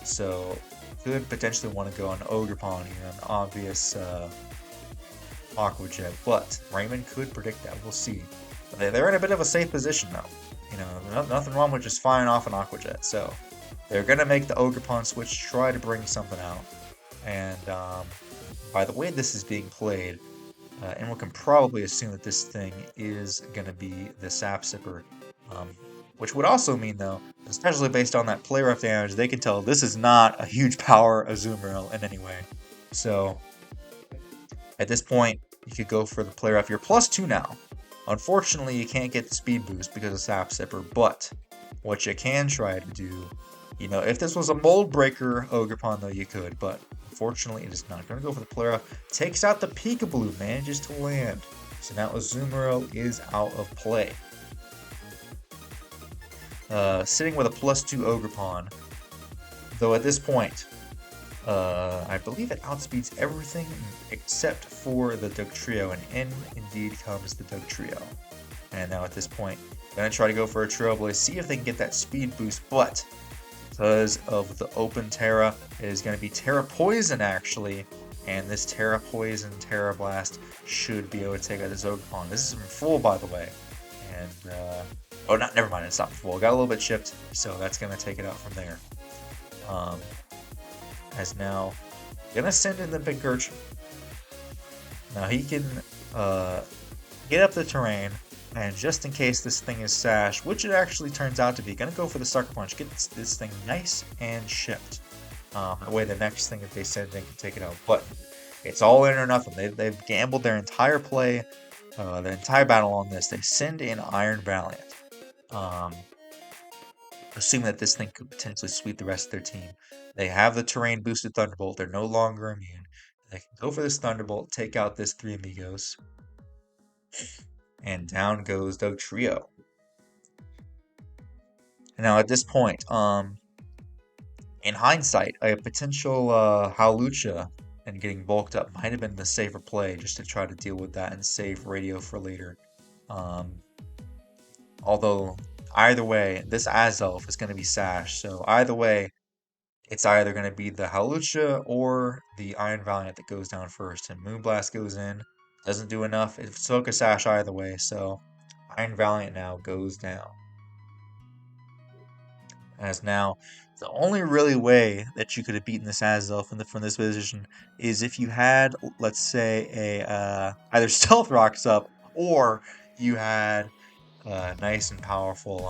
so could potentially want to go on Ogerpon here, an obvious Aqua Jet. But Raymon could predict that. We'll see. They're in a bit of a safe position though. You know, nothing wrong with just firing off an Aqua Jet. So they're gonna make the Ogerpon switch, try to bring something out, and by the way this is being played, and we can probably assume that this thing is going to be the Sap Sipper, which would also mean, though, especially based on that play rough damage, they can tell this is not a huge power Azumarill in any way. So at this point, you could go for the play rough. You're +2 now. Unfortunately, you can't get the speed boost because of Sap Sipper, but what you can try to do, you know, if this was a Mold Breaker Ogerpon, though, you could, but unfortunately, it is not. Going to go for the play rough. Takes out the Peekaboo, manages to land. So now Azumarill is out of play. Sitting with a +2 Ogerpon, though at this point, I believe it outspeeds everything except for the Dugtrio, and in indeed comes the Dugtrio. And now at this point, going to try to go for a Trailblaze, see if they can get that speed boost, but because of the open Terra, it is going to be Terra Poison actually, and this Terra Poison, Terra Blast should be able to take out this Ogerpon. This is from full, by the way, and oh, never mind, it's not full. Got a little bit chipped, so that's going to take it out from there. As now, going to send in the Big Gurchin. Now he can get up the terrain, and just in case this thing is Sash, which it actually turns out to be, gonna go for the Sucker Punch, get this thing nice and shipped. That way the next thing that they send in can take it out. But it's all in or nothing. They've gambled their entire play, their entire battle on this. They send in Iron Valiant. Um, assuming that this thing could potentially sweep the rest of their team. They have the terrain boosted Thunderbolt. They're no longer immune. They can go for this Thunderbolt, take out this Three Amigos, and down goes Dugtrio. Now at this point, in hindsight, a potential Hawlucha and getting bulked up might have been the safer play just to try to deal with that and save Radio for later. Although, either way, this Azelf is going to be Sash, so either way, it's either going to be the Hawlucha or the Iron Valiant that goes down first, and Moonblast goes in, doesn't do enough, it's still a Sash either way, so Iron Valiant now goes down. As now, the only really way that you could have beaten this Azelf from this position is if you had, let's say, a either Stealth Rocks up, or you had nice and powerful,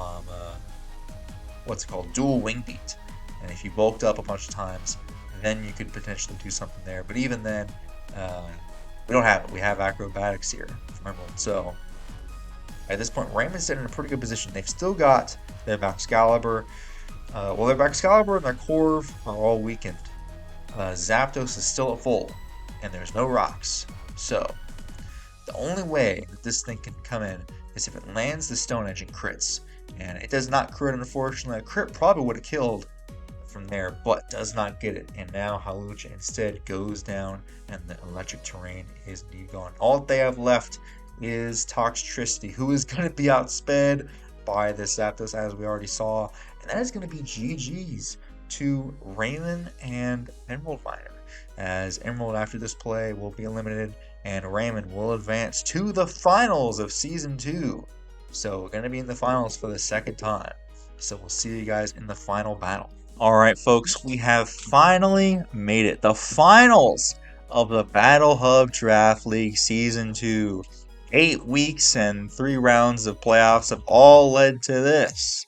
what's it called, dual Wing Beat. And if you bulked up a bunch of times, then you could potentially do something there. But even then, we don't have it. We have Acrobatics here from Emerald. So at this point, Raymon's in a pretty good position. They've still got their Excalibur. Well, their Excalibur and their Corv are all weakened. Zapdos is still at full, and there's no rocks. So the only way that this thing can come in is if it lands the Stone Edge and crits. And it does not crit, unfortunately. A crit probably would have killed from there, but does not get it. And now Hawlucha instead goes down, and the electric terrain is indeed gone. All they have left is Toxtricity, who is going to be outsped by this Zapdos, as we already saw. And that is going to be GG's to Raymon and Emeraldminer, as Emerald after this play will be eliminated, and Raymon will advance to the finals of Season 2. So we're going to be in the finals for the second time. So we'll see you guys in the final battle. Alright folks, we have finally made it. The finals of the Battle Hub Draft League Season 2. 8 weeks and 3 rounds of playoffs have all led to this.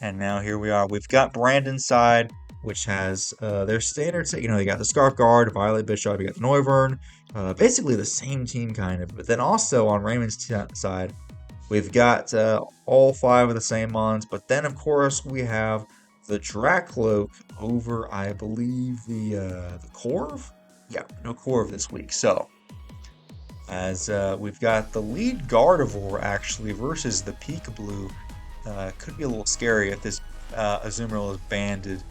And now here we are. We've got Brandon's side, which has their standards. You know, you got the Scarf Guard, Violet Bishop, you got the Noivern. Basically the same team kind of. But then also on Raymond's side, we've got all 5 of the same mons. But then of course we have the Dracloak over, I believe, the Corv? Yeah, no Corv this week. So, as we've got the lead Gardevoir actually versus the Peekaboo. Could be a little scary if this Azumarill is banded.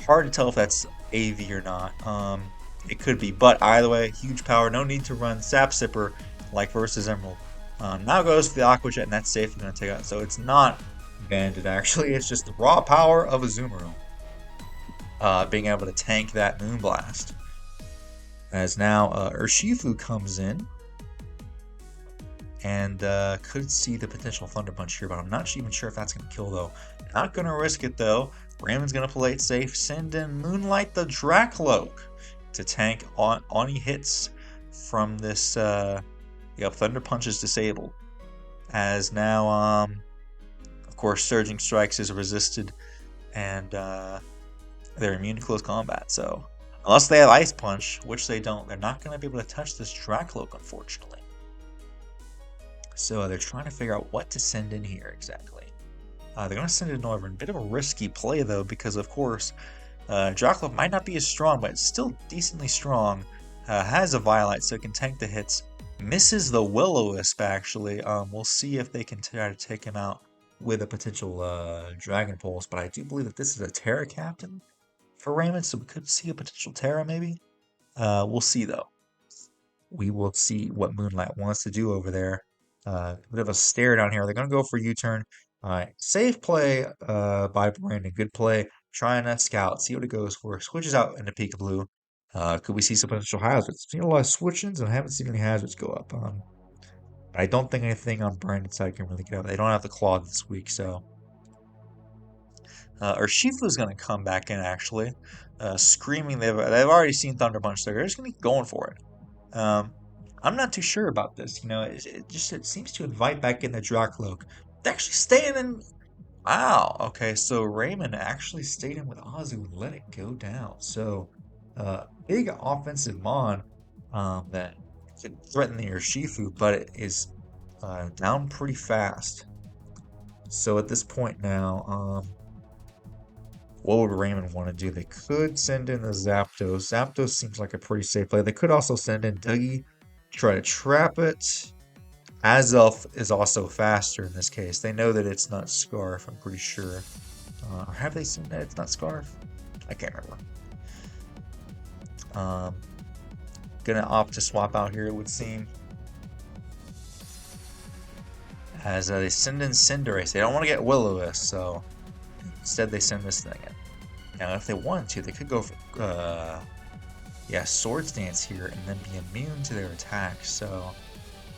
Hard to tell if that's AV or not. It could be, but either way, huge power. No need to run Sap Sipper like versus Emerald. Now goes for the Aqua Jet, and that's safely going to take out. So it's not banded actually. It's just the raw power of Azumarill being able to tank that Moonblast. As now Urshifu comes in and could see the potential Thunder Punch here, but I'm not even sure if that's going to kill though. Not going to risk it though. Raymon's going to play it safe. Send in Moonlight the Dracloak to tank on any hits from this. Yep, Thunder Punch is disabled. As now, of course, Surging Strikes is resisted, and they're immune to close combat. So, unless they have Ice Punch, which they don't, they're not going to be able to touch this Dracloak, unfortunately. So they're trying to figure out what to send in here exactly. They're going to send in Noivern. Bit of a risky play though, because of course, Dracloak might not be as strong, but it's still decently strong. Has a Violet, so it can tank the hits. Misses the Will-O-Wisp actually. We'll see if they can try to take him out with a potential Dragon Pulse, but I do believe that this is a Terra Captain for Raymond, so we could see a potential Terra maybe. We'll see though. We will see what Moonlight wants to do over there. A bit of a stare down here. They're going to go for U-turn. Safe play by Brandon. Good play. Trying to scout. See what it goes for. Switches out into Peekaboo. Could we see some potential hazards? Seen a lot of switch-ins and I haven't seen any hazards go up. I don't think anything on Brandon's side can really get out. They don't have the claw this week, so. Urshifu's going to come back in actually. Screaming. They've already seen Thunder Punch. They're just going to keep going for it. I'm not too sure about this. You know, it seems to invite back in the Dracloak. They're actually staying in. Wow. Okay, so Raymon actually stayed in with Azu and let it go down. So, big offensive mon that could threaten the Urshifu, but it is down pretty fast. So at this point now, what would Raymond want to do? They could send in the Zapdos. Zapdos seems like a pretty safe play. They could also send in Dougie, try to trap it. Azelf is also faster in this case. They know that it's not Scarf, I'm pretty sure. Or have they seen that it's not Scarf? I can't remember. Gonna opt to swap out here, it would seem. As they send in Cinderace. They don't want to get Will-O-Wisp, so instead they send this thing in. Now, if they wanted to, they could go for, Swords Dance here and then be immune to their attacks. So,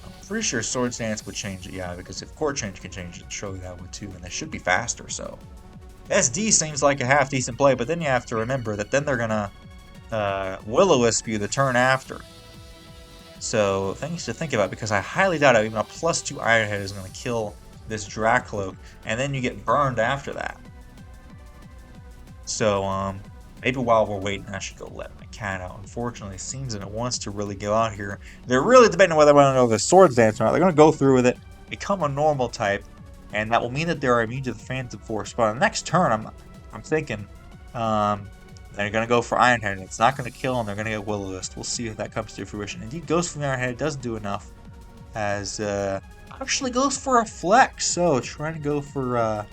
I'm pretty sure Swords Dance would change it, yeah, because if Core Change can change it, surely that would too, and they should be faster, so. SD seems like a half-decent play, but then you have to remember that then they're gonna Will-O-Wisp you the turn after. So, things to think about, because I highly doubt even a +2 Iron Head is going to kill this Dracloak, and then you get burned after that. So, maybe while we're waiting, I should go let my cat out. Unfortunately, it seems that it wants to really go out here. They're really debating whether they want to go the Swords Dance or not. They're going to go through with it, become a normal type, and that will mean that they're immune to the Phantom Force. But on the next turn, I'm thinking they're going to go for Iron Head, and it's not going to kill them. They're going to get Will-O-Wisp. We'll see if that comes to fruition. Indeed, goes for the Iron Head. It doesn't do enough, as actually goes for a Flex. So, trying to go for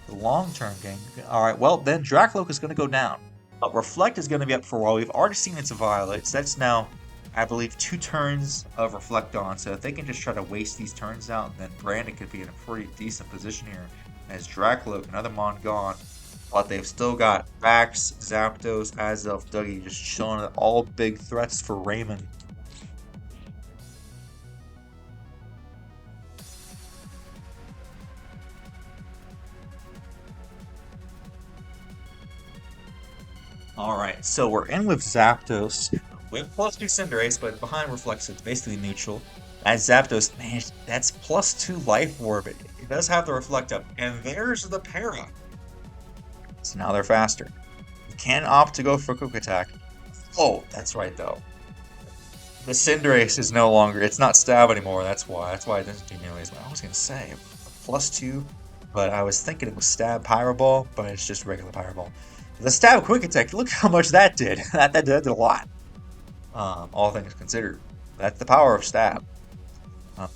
the long-term game. Alright, well, then Dracloak is going to go down. But Reflect is going to be up for a while. We've already seen it's a Violet. That's now, I believe, 2 turns of Reflect on. So if they can just try to waste these turns out, then Brandon could be in a pretty decent position here. As Dracloak, another Mon gone. But they've still got Vax, Zapdos, Azelf, Dougie, just showing all big threats for Raymond. Alright, so we're in with Zapdos. We have +2 Cinderace, but behind Reflect, so it's basically neutral. As Zapdos, man, that's +2 Life Orb. It does have the Reflect up. And there's the Para. So now they're faster. You can opt to go for Quick Attack. Oh, that's right, though. The Cinderace is no longer, it's not Stab anymore, that's why. That's why it doesn't do nearly as much. I was going to say, +2, but I was thinking it was Stab Pyro Ball, but it's just regular Pyro Ball. The Stab Quick Attack, look how much that did. that did a lot. All things considered. That's the power of Stab.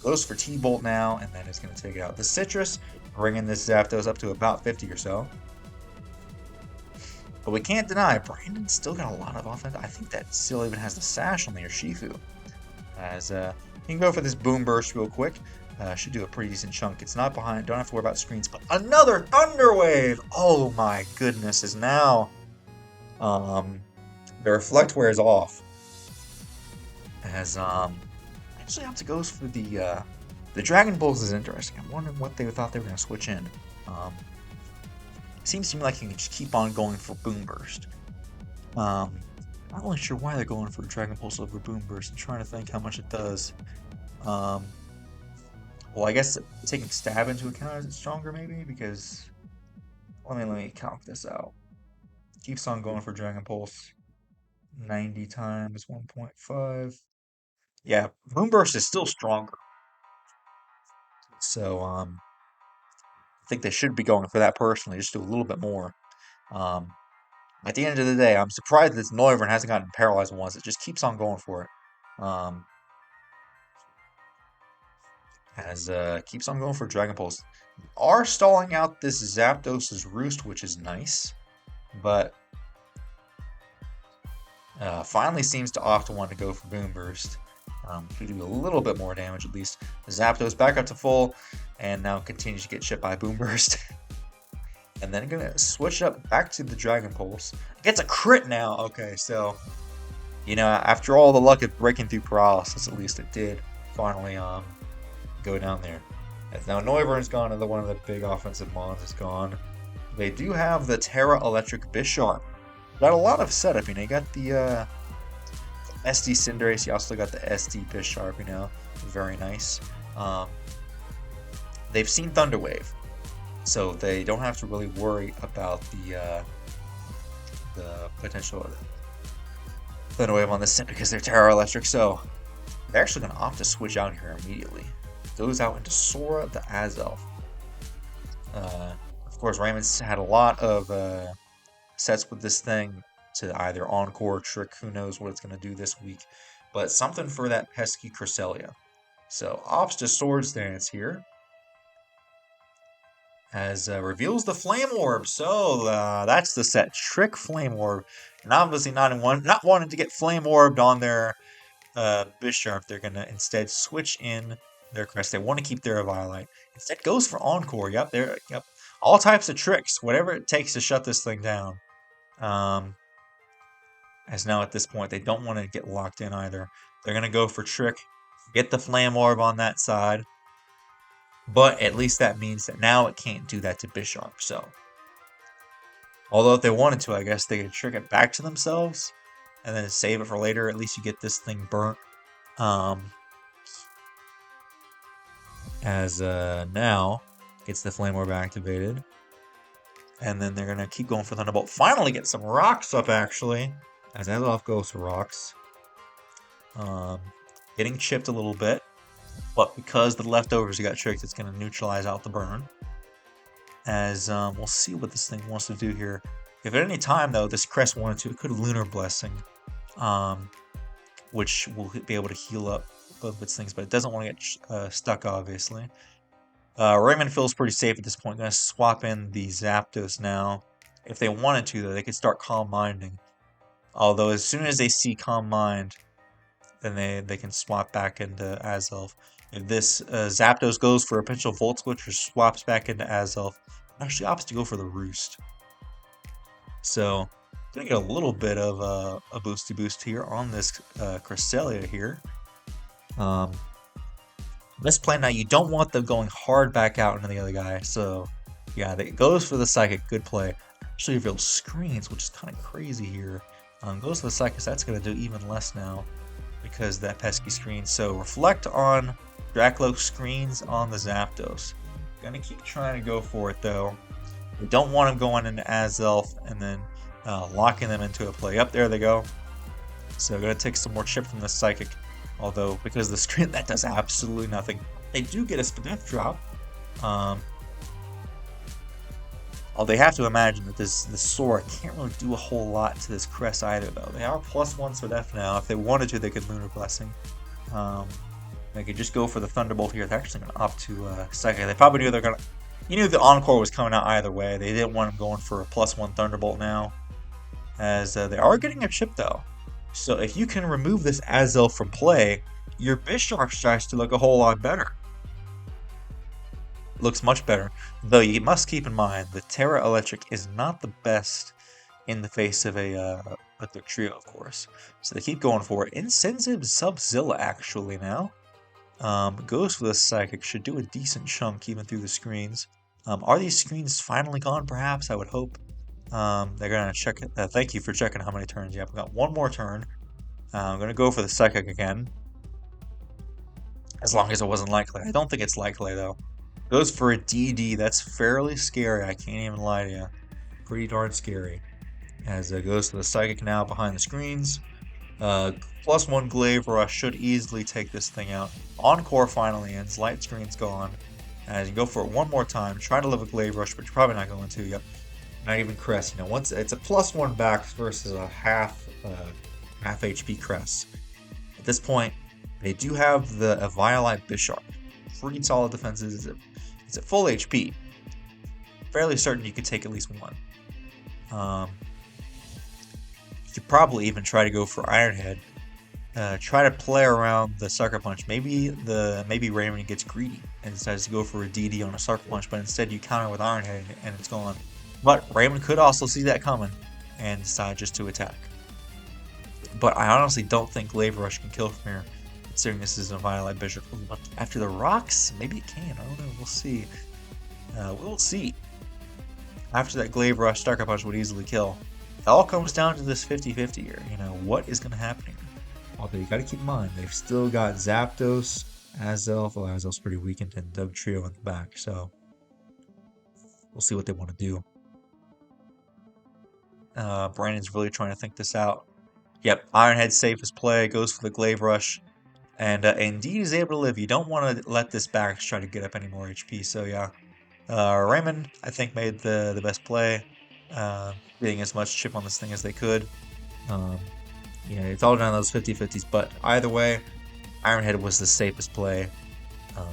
Goes for T-Bolt now, and then it's going to take it out. The Citrus, bringing this Zapdos up to about 50 or so. But we can't deny, Brandon's still got a lot of offense. I think that still even has the Sash on the Urshifu. As you can go for this Boom Burst real quick. Should do a pretty decent chunk. It's not behind. Don't have to worry about screens. But another Thunder Wave! Oh my goodness, is now the Reflect wears off. As actually have to go for the Dragon Balls is interesting. I'm wondering what they thought they were going to switch in. Seems to me like you can just keep on going for Boom Burst. Not really sure why they're going for Dragon Pulse over Boom Burst. I'm trying to think how much it does. Well, I guess taking Stab into account is it stronger maybe? Because let me calc this out. Keeps on going for Dragon Pulse. 90 times 1.5. Yeah, Boom Burst is still stronger. So I think they should be going for that personally, just do a little bit more. At the end of the day, I'm surprised that Noivern hasn't gotten paralyzed once. It just keeps on going for it. Keeps on going for Dragon Pulse. Are stalling out this Zapdos' Roost, which is nice, but finally seems to opt to want to go for Boom Burst. To do a little bit more damage at least. Zapdos back up to full, and now continues to get shipped by Boom Burst. And then gonna switch up back to the Dragon Pulse. Gets a crit now. Okay, so you know, after all the luck of breaking through paralysis, at least it did finally go down there. As now Noivern's gone, and one of the big offensive mons is gone. They do have the Terra Electric Bisharp. Got a lot of setup. You know, you got the SD Cinderace. You also got the SD Bisharp, you know, very nice. They've seen Thunder Wave, so they don't have to really worry about the potential Thunder Wave on this set because they're Terra Electric. So they're actually going to opt to switch out here immediately. Goes out into Sora the Azelf. Of course, Raymon's had a lot of sets with this thing to either Encore, Trick, who knows what it's going to do this week. But something for that pesky Cresselia. So opts to Swords Dance here. As reveals the Flame Orb. So that's the set. Trick Flame Orb. And obviously not wanting to get Flame Orbed on their Bisharp. They're going to instead switch in their crest. They want to keep their Eviolite. Instead goes for Encore. Yep. All types of tricks. Whatever it takes to shut this thing down. As now at this point, they don't want to get locked in either. They're going to go for Trick. Get the Flame Orb on that side. But at least that means that now it can't do that to Bisharp. So, although if they wanted to, I guess they could trick it back to themselves and then save it for later. At least you get this thing burnt. As now gets the Flame Orb activated. And then they're going to keep going for Thunderbolt. Finally get some rocks up, actually. As Azelf goes for rocks. Getting chipped a little bit. But because the leftovers got tricked, it's going to neutralize out the burn. As we'll see what this thing wants to do here. If at any time, though, this Crest wanted to, it could Lunar Blessing. Which will be able to heal up both of its things. But it doesn't want to get stuck, obviously. Raymon feels pretty safe at this point. Going to swap in the Zapdos now. If they wanted to, though, they could start Calm Minding. Although as soon as they see Calm Mind, then they can swap back into Azelf. If this Zapdos goes for a potential Volt Switch or swaps back into Azelf, it actually opts to go for the Roost. So, gonna get a little bit of a boosty boost here on this Cresselia here. This play now, you don't want them going hard back out into the other guy. So, yeah, it goes for the Psychic. Good play. Actually reveals Screens, which is kind of crazy here. Goes for the Psychic, so that's going to do even less now because that pesky Screen. So, Reflect on Draclo, Screens on the Zapdos. Gonna keep trying to go for it, though. We don't want him going into Azelf and then locking them into a play. Up there they go. So, gonna take some more chip from the Psychic. Although, because of the Screen, that does absolutely nothing. They do get a Spadef drop. Although they have to imagine that this Sora can't really do a whole lot to this Crest either, though. They are +1 Spadef now. If they wanted to, they could Lunar Blessing. They could just go for the Thunderbolt here. They're actually going to opt to Psychic. They probably knew they're going to... You knew the Encore was coming out either way. They didn't want him going for a +1 Thunderbolt now. As they are getting a chip, though. So if you can remove this Azelf from play, your Bisharp starts to look a whole lot better. Looks much better. Though you must keep in mind, the Terra Electric is not the best in the face of a thick trio, of course. So they keep going for it. Insensib Subzilla, actually, now. Goes for the Psychic. Should do a decent chunk even through the screens. Are these screens finally gone, perhaps? I would hope. They're going to check it. Thank you for checking how many turns. Yeah, we got one more turn. I'm going to go for the Psychic again. As long as it wasn't likely. I don't think it's likely, though. Goes for a DD. That's fairly scary. I can't even lie to you. Pretty darn scary. As it goes to the Psychic now behind the screens. +1 Glaive Rush should easily take this thing out. Encore finally ends. Light Screen's gone. As you go for it one more time. Try to live a Glaive Rush, but you're probably not going to. Yep. Not even Crest. You know, once it's a +1 back versus a half HP Crest. At this point, they do have the Violite Bisharp. Pretty solid defenses. It's at full HP. Fairly certain you could take at least one. You could probably even try to go for Iron Head. Try to play around the Sucker Punch. Maybe Raymon gets greedy and decides to go for a DD on a Sucker Punch, but instead you counter with Iron Head and it's gone. But Raymon could also see that coming and decide just to attack. But I honestly don't think Glaive Rush can kill from here, considering this is a Violite Bisharp. But after the rocks, maybe it can. I don't know. We'll see. We'll see. After that Glaive Rush, Sucker Punch would easily kill. It all comes down to this 50-50 here. You know, what is going to happen here? Although you gotta keep in mind, they've still got Zapdos, Azelf. Well, Azelf's pretty weakened, and Dugtrio in the back, so we'll see what they want to do. Brandon's really trying to think this out. Yep, Ironhead's safest play, goes for the Glaive Rush, and Indeed is able to live. You don't want to let this back try to get up any more HP, so yeah. Raymon, I think, made the best play, getting as much chip on this thing as they could. Yeah, it's all down to those 50-50s, but either way, Ironhead was the safest play, um,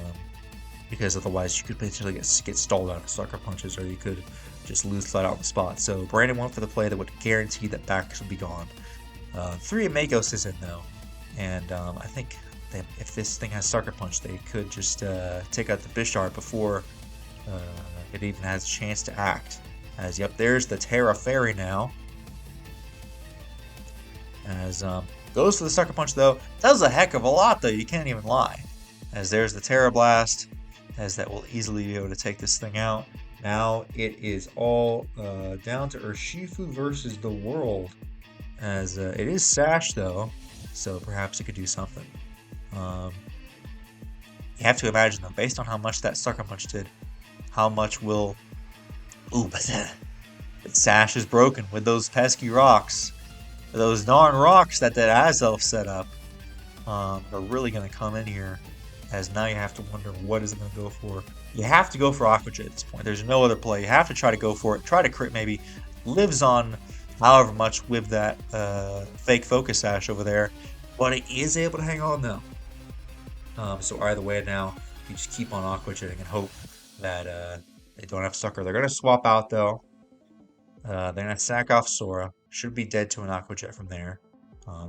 because otherwise you could potentially get stalled out of sucker punches, or you could just lose flat out on the spot. So Brandon went for the play that would guarantee that backs would be gone. 3 Amagos is in though, and I think that if this thing has sucker punch, they could just take out the Bishart before it even has a chance to act. As yep, there's the Terra Fairy now. As goes for the sucker punch though, does a heck of a lot though. You can't even lie. As there's the Terra Blast, as that will easily be able to take this thing out. Now it is all down to Urshifu versus the world. As it is Sash though, so perhaps it could do something. You have to imagine though, based on how much that sucker punch did, how much will. Ooh, but Sash is broken with those pesky rocks. Those darn rocks that Azelf set up are really going to come in here, as now you have to wonder what is it going to go for. You have to go for Aqua Jet at this point. There's no other play. You have to try to go for it. Try to crit maybe. Lives on however much with that fake Focus Sash over there. But it is able to hang on though. So either way now, you just keep on Aqua Jetting and hope that they don't have Sucker. They're going to swap out though. They're going to sack off Sora. Should be dead to an Aqua Jet from there.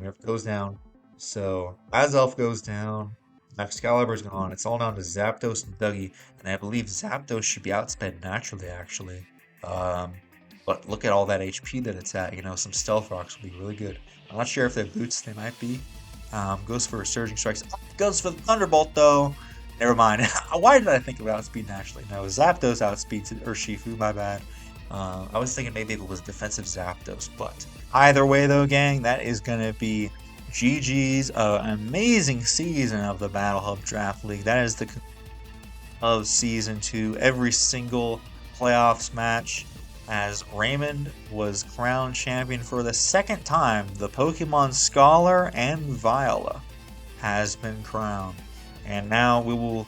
It goes down. So Azelf goes down. Excalibur's gone. It's all down to Zapdos and Dougie. And I believe Zapdos should be outsped naturally, actually. But look at all that HP that it's at. You know, some Stealth Rocks will be really good. I'm not sure if they're boots. They might be. Goes for Surging Strikes. Goes for the Thunderbolt, though. Never mind. Why did I think of outspeed naturally? No, Zapdos outspeeds Urshifu. My bad. I was thinking maybe it was defensive Zapdos, but either way though, gang, that is going to be GG's amazing season of the Battle Hub Draft League. That is the of Season 2. Every single playoffs match, as Raymond was crowned champion for the second time. The Pokemon Scholar and VIOLA has been crowned. And now we will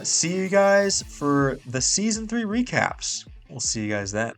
see you guys for the Season 3 recaps. We'll see you guys then.